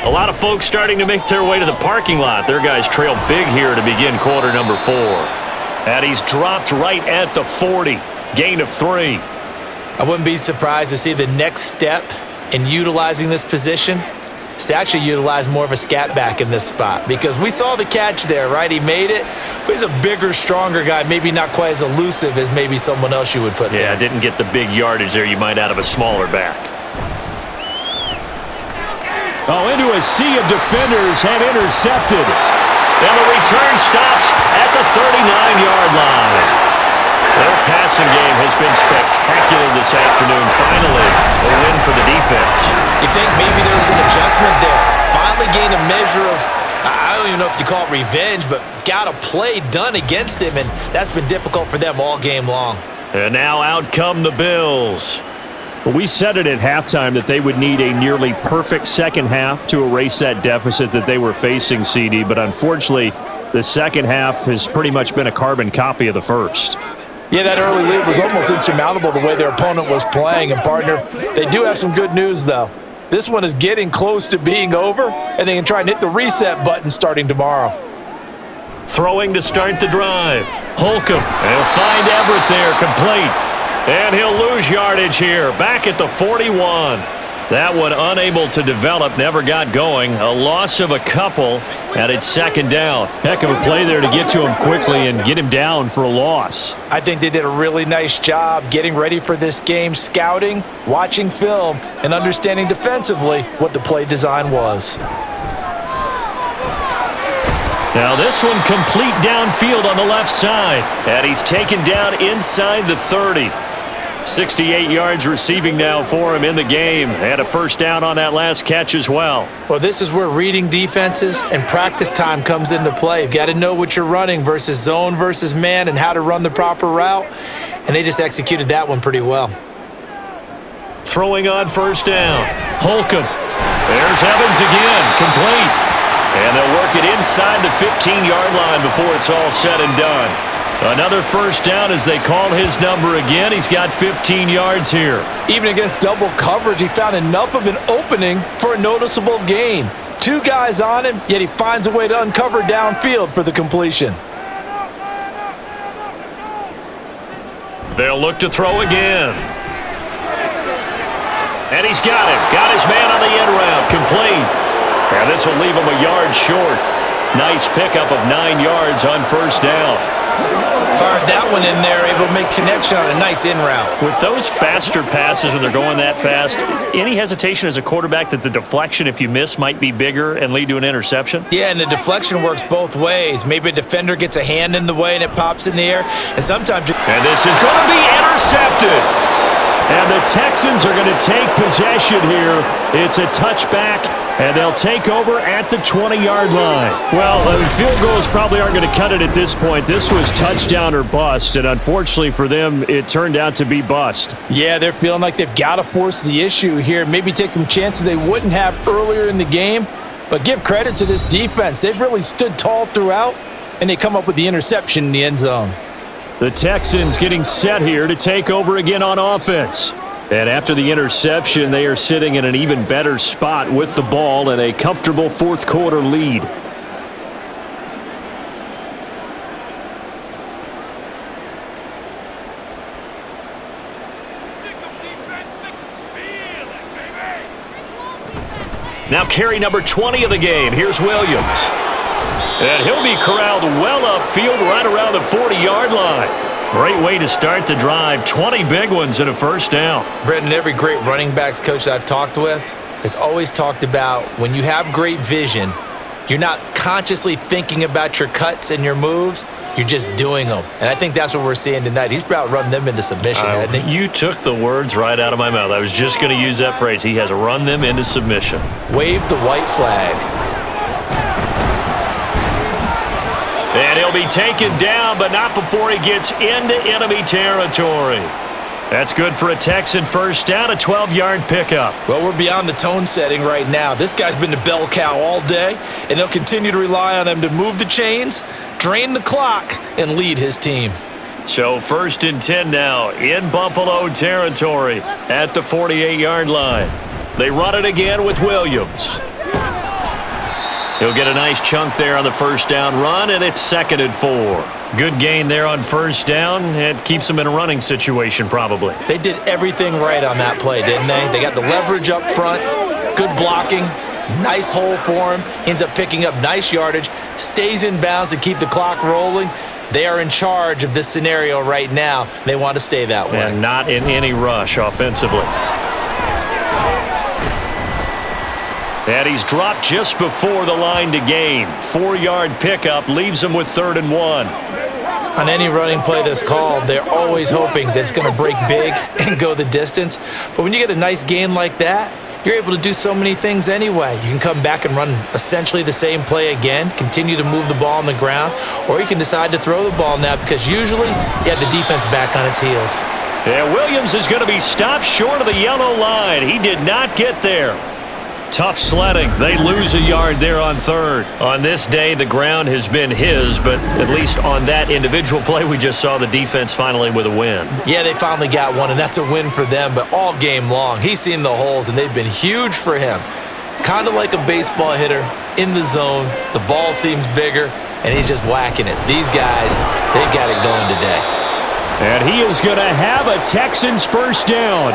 Speaker 2: A lot of folks starting to make their way to the parking lot. Their guys trail big here to begin quarter number 4. And he's dropped right at the 40. Gain of 3.
Speaker 3: I wouldn't be surprised to see the next step in utilizing this position is to actually utilize more of a scat back in this spot, because we saw the catch there, right? He made it, but he's a bigger, stronger guy, maybe not quite as elusive as maybe someone else you would put there.
Speaker 2: Yeah, didn't get the big yardage there you might out of a smaller back.
Speaker 4: Oh, into a sea of defenders and intercepted.
Speaker 2: And the return stops at the 39-yard line. Their passing game has been spectacular this afternoon. Finally, a win for the defense.
Speaker 3: You think maybe there was an adjustment there? Finally gained a measure of, I don't even know if you call it revenge, but got a play done against him, and that's been difficult for them all game long.
Speaker 2: And now out come the Bills.
Speaker 4: We said it at halftime that they would need a nearly perfect second half to erase that deficit that they were facing, CD, but unfortunately, the second half has pretty much been a carbon copy of the first.
Speaker 6: Yeah, that early lead was almost insurmountable the way their opponent was playing. And, partner, they do have some good news, though. This one is getting close to being over, and they can try and hit the reset button starting tomorrow.
Speaker 2: Throwing to start the drive. Holcomb. He'll find Everett there, complete. And he'll lose yardage here, back at the 41. That one unable to develop, never got going. A loss of a couple, and it's second down.
Speaker 4: Heck of a play there to get to him quickly and get him down for a loss.
Speaker 6: I think they did a really nice job getting ready for this game, scouting, watching film, and understanding defensively what the play design was.
Speaker 2: Now this one complete downfield on the left side, and he's taken down inside the 30. 68 yards receiving now for him in the game. Had a first down on that last catch as well.
Speaker 3: Well, this is where reading defenses and practice time comes into play. You've got to know what you're running versus zone versus man and how to run the proper route. And they just executed that one pretty well.
Speaker 2: Throwing on first down. Holcomb. There's Evans again. Complete. And they'll work it inside the 15-yard line before it's all said and done. Another first down as they call his number again. He's got 15 yards here.
Speaker 6: Even against double coverage, he found enough of an opening for a noticeable gain. 2 guys on him, yet he finds a way to uncover downfield for the completion.
Speaker 2: They'll look to throw again. And he's got him. Got his man on the end route. Complete. And this will leave him a yard short. Nice pickup of 9 yards on first down.
Speaker 3: Fired that one in there, able to make connection on a nice in route.
Speaker 4: With those faster passes when they're going that fast, any hesitation as a quarterback that the deflection, if you miss, might be bigger and lead to an interception?
Speaker 3: Yeah, and the deflection works both ways. Maybe a defender gets a hand in the way and it pops in the air, and sometimes...
Speaker 2: And this is going to be intercepted.
Speaker 4: And the Texans are going to take possession here. It's a touchback, and they'll take over at the 20-yard line. Well, field goals probably aren't going to cut it at this point. This was touchdown or bust, and unfortunately for them, it turned out to be bust.
Speaker 6: Yeah, they're feeling like they've got to force the issue here. Maybe take some chances they wouldn't have earlier in the game. But give credit to this defense. They've really stood tall throughout, and they come up with the interception in the end zone.
Speaker 2: The Texans getting set here to take over again on offense. And after the interception, they are sitting in an even better spot with the ball and a comfortable fourth quarter lead. Now carry number 20 of the game. Here's Williams. And he'll be corralled well upfield right around the 40-yard line. Great way to start the drive. 20 big ones and a first down.
Speaker 3: Brendan, every great running backs coach that I've talked with has always talked about when you have great vision, you're not consciously thinking about your cuts and your moves. You're just doing them. And I think that's what we're seeing tonight. He's about run them into submission, hasn't he?
Speaker 2: You took the words right out of my mouth. I was just going to use that phrase. He has run them into submission.
Speaker 3: Wave the white flag.
Speaker 2: And he'll be taken down, but not before he gets into enemy territory. That's good for a Texan first down, a 12-yard pickup.
Speaker 3: Well, we're beyond the tone setting right now. This guy's been the bell cow all day, and they'll continue to rely on him to move the chains, drain the clock, and lead his team.
Speaker 2: So 1st and 10 now in Buffalo territory at the 48-yard line. They run it again with Williams. He'll get a nice chunk there on the first down run, and it's 2nd and 4. Good gain there on first down. It keeps them in a running situation probably.
Speaker 3: They did everything right on that play, didn't they? They got the leverage up front, good blocking, nice hole for him, ends up picking up nice yardage, stays in bounds to keep the clock rolling. They are in charge of this scenario right now. They want to stay that way.
Speaker 2: And not in any rush offensively. And he's dropped just before the line to gain. 4-yard pickup leaves him with 3rd and 1.
Speaker 3: On any running play that's called, they're always hoping that it's going to break big and go the distance. But when you get a nice gain like that, you're able to do so many things anyway. You can come back and run essentially the same play again, continue to move the ball on the ground, or you can decide to throw the ball now because usually you have the defense back on its heels.
Speaker 2: Yeah, Williams is going to be stopped short of the yellow line. He did not get there. Tough sledding. They lose a yard there on 3rd. On this day, the ground has been his, but at least on that individual play, we just saw the defense finally with a win.
Speaker 3: Yeah, they finally got one, and that's a win for them, but all game long, he's seen the holes, and they've been huge for him. Kind of like a baseball hitter in the zone. The ball seems bigger, and he's just whacking it. These guys, they got it going today.
Speaker 2: And he is going to have a Texans first down.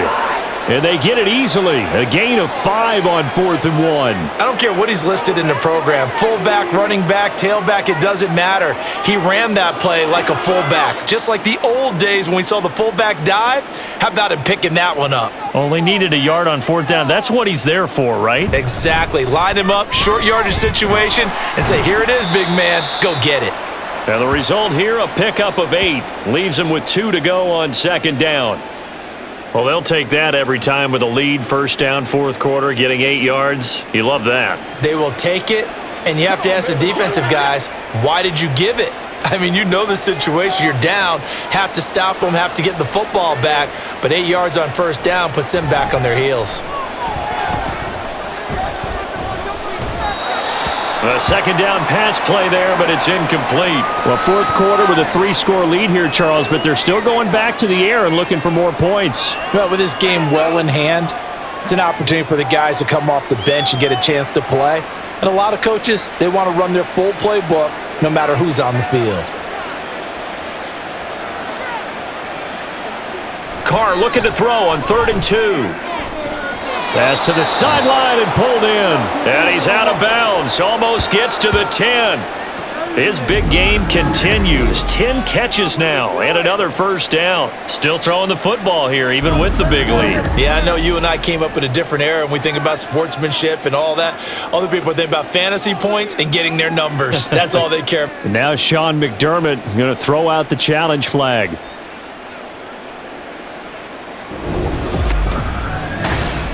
Speaker 2: And they get it easily. A gain of 5 on 4th and 1.
Speaker 3: I don't care what he's listed in the program. Fullback, running back, tailback, it doesn't matter. He ran that play like a fullback. Just like the old days when we saw the fullback dive. How about him picking that one up?
Speaker 2: Only needed a yard on 4th down. That's what he's there for, right?
Speaker 3: Exactly. Line him up, short yardage situation, and say, here it is, big man. Go get it.
Speaker 2: And the result here, a pickup of 8. Leaves him with 2 to go on 2nd down.
Speaker 4: Well, they'll take that every time with a lead, first down, fourth quarter, getting 8 yards. You love that.
Speaker 3: They will take it, and you have to ask the defensive guys, why did you give it? I mean, you know the situation. You're down, have to stop them, have to get the football back, but 8 yards on first down puts them back on their heels.
Speaker 2: A second down pass play there, but it's incomplete.
Speaker 4: Well, fourth quarter with a 3-score lead here, Charles, but they're still going back to the air and looking for more points.
Speaker 6: Well, with this game well in hand, it's an opportunity for the guys to come off the bench and get a chance to play. And a lot of coaches, they want to run their full playbook no matter who's on the field.
Speaker 2: Carr looking to throw on 3rd and 2. Pass to the sideline and pulled in. And he's out of bounds. Almost gets to the 10. His big game continues. 10 catches now and another first down. Still throwing the football here, even with the big lead.
Speaker 3: Yeah, I know you and I came up in a different era, and we think about sportsmanship and all that. Other people think about fantasy points and getting their numbers. That's all they care about.
Speaker 4: And now Sean McDermott going to throw out the challenge flag.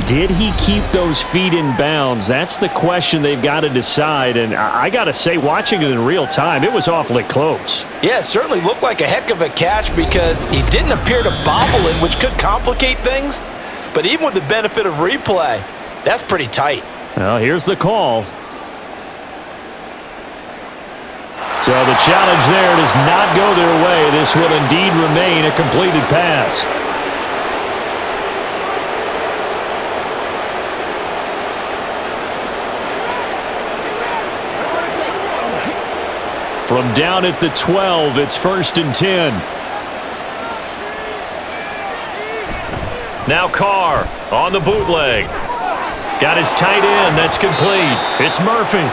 Speaker 4: Did he keep those feet in bounds? That's the question they've got to decide. And I got to say, watching it in real time, it was awfully close.
Speaker 6: Yeah, it certainly looked like a heck of a catch because he didn't appear to bobble it, which could complicate things. But even with the benefit of replay, that's pretty tight.
Speaker 4: Well, here's the call. So the challenge there does not go their way. This will indeed remain a completed pass. From down at the 12, it's 1st and 10. Now Carr on the bootleg. Got his tight end. That's complete. It's Murphy.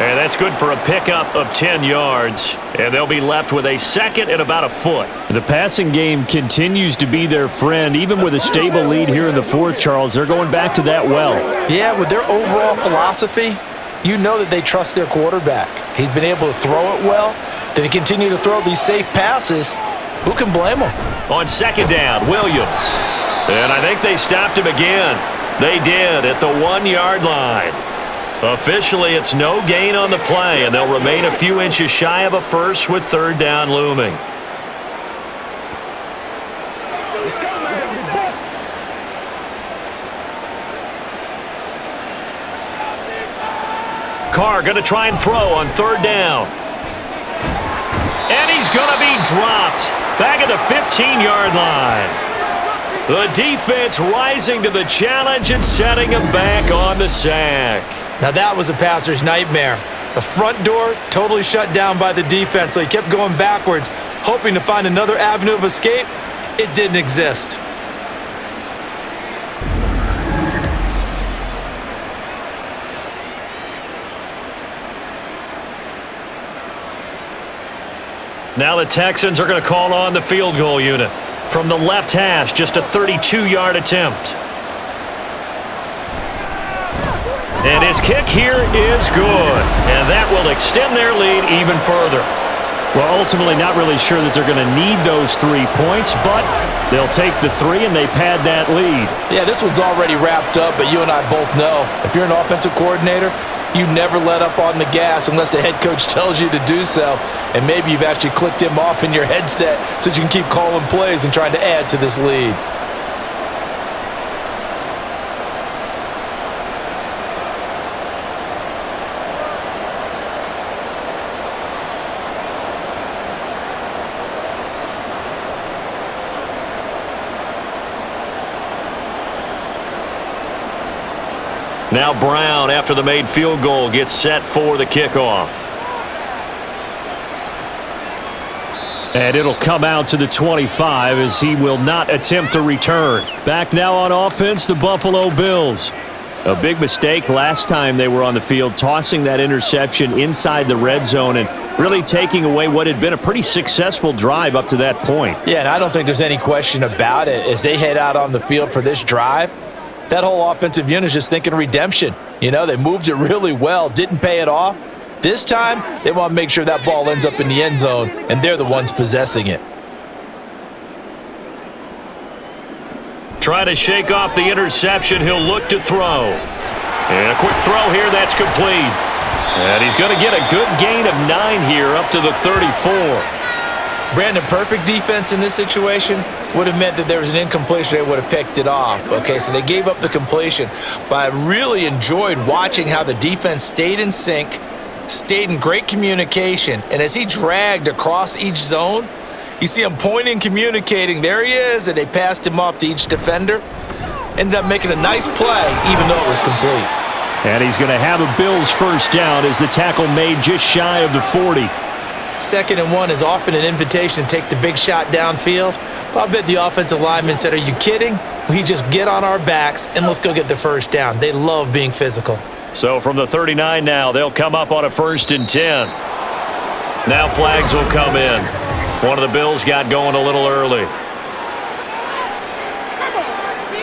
Speaker 4: And that's good for a pickup of 10 yards. And they'll be left with a second and about a foot. The passing game continues to be their friend. Even with a stable lead here in the fourth, Charles, they're going back to that well.
Speaker 6: Yeah, with their overall philosophy, you know that they trust their quarterback. He's been able to throw it well. They continue to throw these safe passes. Who can blame them?
Speaker 2: On second down, Williams. And I think they stopped him again. They did at the 1-yard line. Officially, it's no gain on the play, and they'll remain a few inches shy of a first with 3rd down looming. Carr going to try and throw on 3rd down. And he's going to be dropped back at the 15-yard line. The defense rising to the challenge and setting him back on the sack.
Speaker 3: Now that was a passer's nightmare. The front door totally shut down by the defense, so he kept going backwards, hoping to find another avenue of escape. It didn't exist.
Speaker 2: Now the Texans are going to call on the field goal unit. From the left hash, just a 32-yard attempt. And his kick here is good. And that will extend their lead even further.
Speaker 4: Well, ultimately not really sure that they're going to need those 3 points, but they'll take the 3 and they pad that lead.
Speaker 6: Yeah, this one's already wrapped up, but you and I both know if you're an offensive coordinator, you never let up on the gas unless the head coach tells you to do so. And maybe you've actually clicked him off in your headset so you can keep calling plays and trying to add to this lead.
Speaker 2: Now Brown, after the made field goal, gets set for the kickoff.
Speaker 4: And it'll come out to the 25 as he will not attempt to return. Back now on offense, the Buffalo Bills. A big mistake last time they were on the field, tossing that interception inside the red zone and really taking away what had been a pretty successful drive up to that point.
Speaker 6: Yeah, and I don't think there's any question about it. As they head out on the field for this drive, that whole offensive unit is just thinking redemption. You know, they moved it really well, didn't pay it off. This time, they want to make sure that ball ends up in the end zone, and they're the ones possessing it.
Speaker 2: Trying to shake off the interception. He'll look to throw. And a quick throw here. That's complete. And he's going to get a good gain of 9 here up to the 34.
Speaker 3: Brandon, perfect defense in this situation would have meant that there was an incompletion. They would have picked it off. Okay, so they gave up the completion. But I really enjoyed watching how the defense stayed in sync, stayed in great communication. And as he dragged across each zone, you see him pointing, communicating. There he is, and they passed him off to each defender. Ended up making a nice play, even though it was complete.
Speaker 2: And he's going to have a Bills first down as the tackle made just shy of the 40.
Speaker 3: 2nd and 1 is often an invitation to take the big shot downfield. But I bet the offensive lineman said, are you kidding? We just get on our backs and let's go get the first down. They love being physical.
Speaker 2: So from the 39 now, they'll come up on a 1st and 10. Now flags will come in. One of the Bills got going a little early.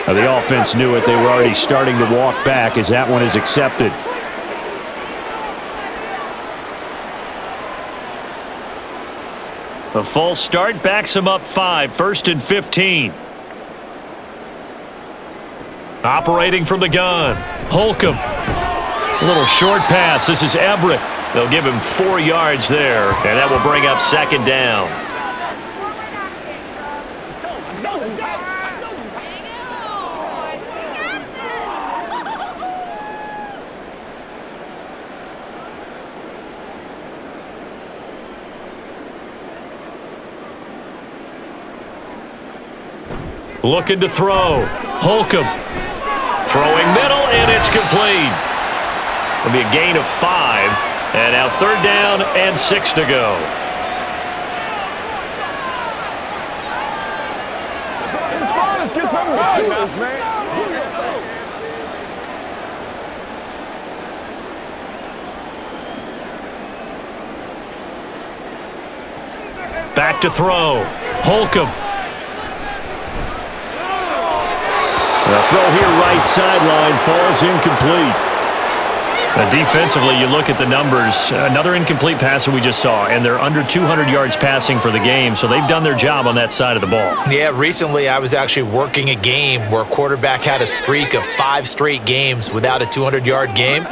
Speaker 4: The offense knew it. They were already starting to walk back as that one is accepted.
Speaker 2: A false start backs him up 5, 1st and 15. Operating from the gun. Holcomb. A little short pass. This is Everett. They'll give him 4 yards there, and that will bring up 2nd down. Looking to throw. Holcomb. Throwing middle, and it's complete. It'll be a gain of 5. And now 3rd down and 6 to go.
Speaker 5: Let's get something going, man.
Speaker 2: Back to throw. Holcomb.
Speaker 4: The throw here right sideline falls incomplete.
Speaker 2: Defensively, you look at the numbers. Another incomplete pass that we just saw, and they're under 200 yards passing for the game, so they've done their job on that side of the ball.
Speaker 3: Yeah, recently I was actually working a game where a quarterback had a streak of 5 straight games without a 200-yard game,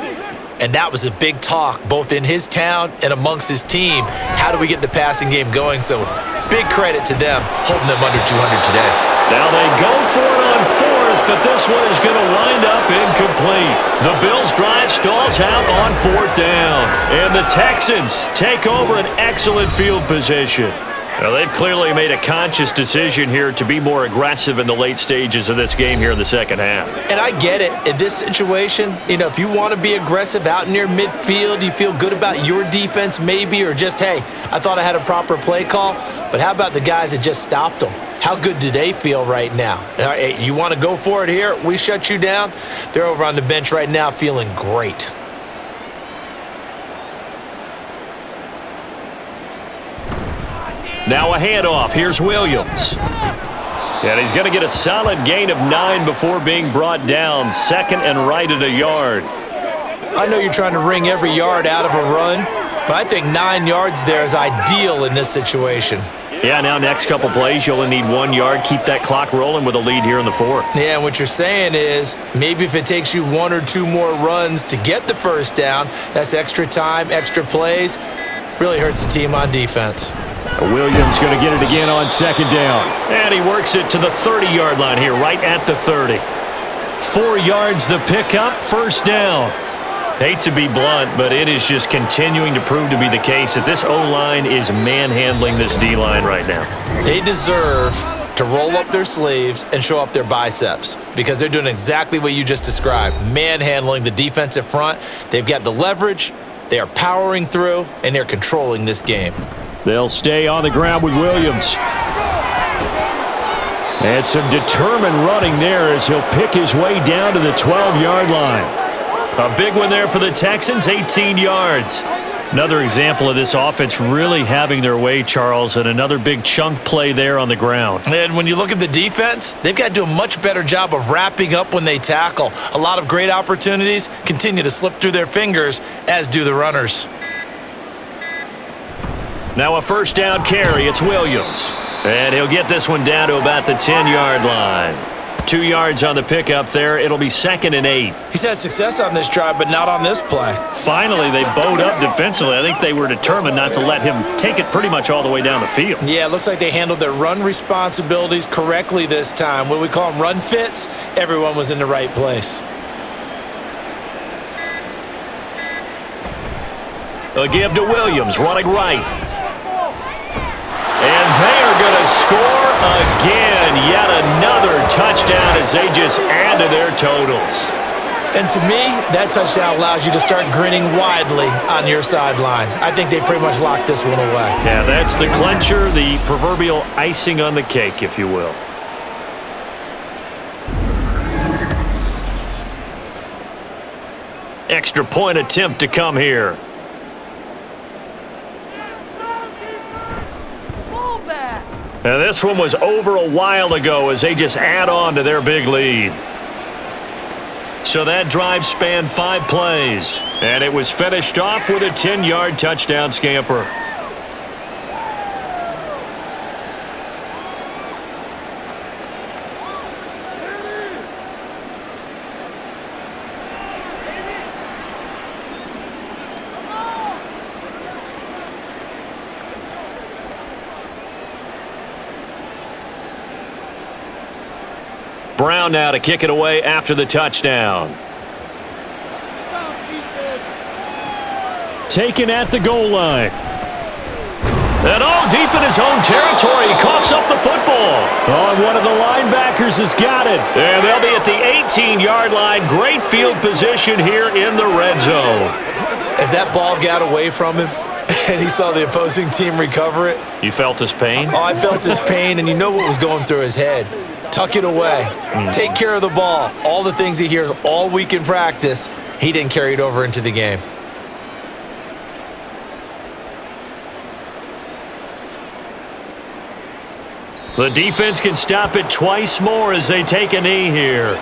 Speaker 3: and that was a big talk both in his town and amongst his team. How do we get the passing game going? So big credit to them holding them under 200 today.
Speaker 2: Now they go for it on 4th, but this one is going to wind up incomplete. The Bills' drive stalls out on 4th down, and the Texans take over an excellent field position. Now, they've clearly made a conscious decision here to be more aggressive in the late stages of this game here in the second half.
Speaker 3: And I get it. In this situation, if you want to be aggressive out near midfield, you feel good about your defense maybe, or just, hey, I thought I had a proper play call. But how about the guys that just stopped them? How good do they feel right now? You want to go for it here? We shut you down? They're over on the bench right now feeling great.
Speaker 2: Now a handoff. Here's Williams. And he's going to get a solid gain of 9 before being brought down. 2nd and right at a yard.
Speaker 3: I know you're trying to wring every yard out of a run, but I think 9 yards there is ideal in this situation.
Speaker 2: Yeah, now next couple plays, you only need 1 yard. Keep that clock rolling with a lead here in the 4th.
Speaker 3: Yeah, and what you're saying is maybe if it takes you 1 or 2 more runs to get the first down, that's extra time, extra plays. Really hurts the team on defense.
Speaker 4: Williams going to get it again on 2nd down.
Speaker 2: And he works it to the 30-yard line here, right at the 30. 4 yards the pickup, 1st down. Hate to be blunt, but it is just continuing to prove to be the case that this O-line is manhandling this D-line right now.
Speaker 3: They deserve to roll up their sleeves and show up their biceps because they're doing exactly what you just described, manhandling the defensive front. They've got the leverage, they are powering through, and they're controlling this game.
Speaker 4: They'll stay on the ground with Williams. And some determined running there as he'll pick his way down to the 12-yard line.
Speaker 2: A big one there for the Texans, 18 yards. Another example of this offense really having their way, Charles, and another big chunk play there on the ground.
Speaker 3: And when you look at the defense, they've got to do a much better job of wrapping up when they tackle. A lot of great opportunities continue to slip through their fingers, as do the runners.
Speaker 2: Now a 1st down carry, it's Williams. And he'll get this one down to about the 10-yard line. 2 yards on the pickup there. It'll be 2nd and 8.
Speaker 3: He's had success on this drive, but not on this play.
Speaker 4: Finally, they bowed up defensively. I think they were determined not to let him take it pretty much all the way down the field.
Speaker 3: Yeah, it looks like they handled their run responsibilities correctly this time. What we call them run fits, everyone was in the right place.
Speaker 2: A give to Williams, running right. And they are going to score again. Yet another touchdown as they just add to their totals.
Speaker 3: And to me, that touchdown allows you to start grinning widely on your sideline. I think they pretty much locked this one away.
Speaker 4: Yeah, that's the clincher, the proverbial icing on the cake, if you will.
Speaker 2: Extra point attempt to come here. And this one was over a while ago as they just add on to their big lead. So that drive spanned 5 plays, and it was finished off with a 10-yard touchdown scamper. Brown now to kick it away after the touchdown.
Speaker 4: Taken at the goal line.
Speaker 2: And all deep in his own territory, he coughs up the football.
Speaker 4: Oh, and one of the linebackers has got it.
Speaker 2: And they'll be at the 18-yard line. Great field position here in the red zone.
Speaker 3: As that ball got away from him and he saw the opposing team recover it.
Speaker 2: You felt his pain?
Speaker 3: Oh, I felt his pain, and you know what was going through his head. Tuck it away. Take care of the ball. All the things he hears all week in practice, he didn't carry it over into the game.
Speaker 2: The defense can stop it twice more as they take a knee here.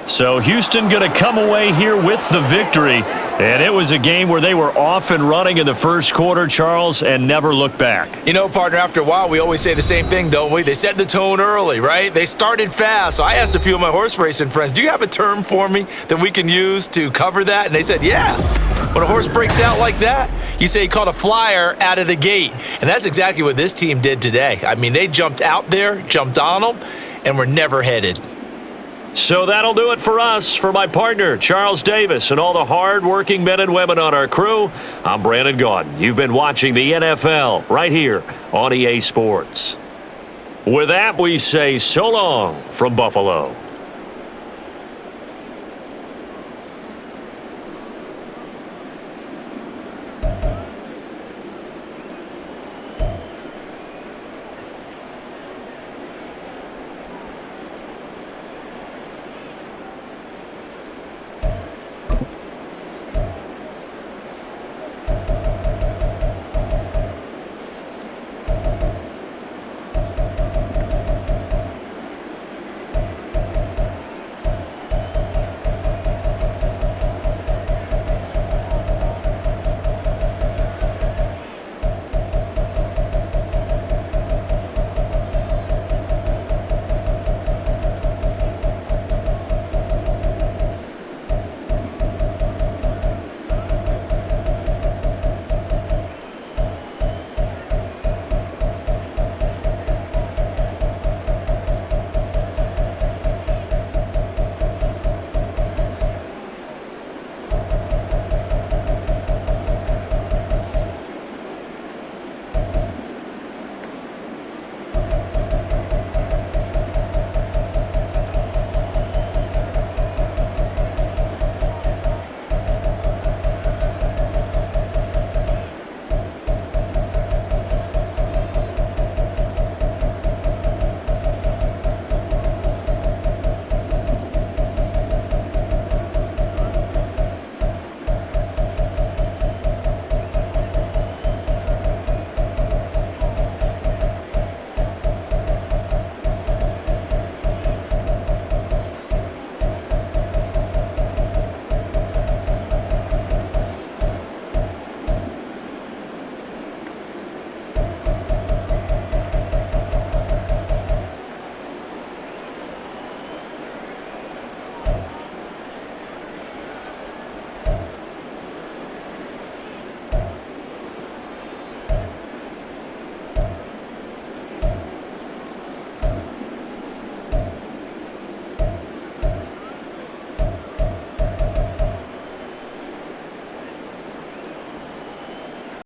Speaker 2: So Houston going to come away here with the victory. And it was a game where they were off and running in the first quarter, Charles, and never looked back.
Speaker 3: You know, partner, after a while, we always say the same thing, don't we? They set the tone early, right? They started fast. So I asked a few of my horse racing friends, do you have a term for me that we can use to cover that? And they said, yeah. When a horse breaks out like that, you say he caught a flyer out of the gate. And that's exactly what this team did today. I mean, they jumped out there, jumped on them, and were never headed.
Speaker 2: So that'll do it for us. For my partner, Charles Davis, and all the hard-working men and women on our crew, I'm Brandon Gaudin. You've been watching the NFL right here on EA Sports. With that, we say so long from Buffalo.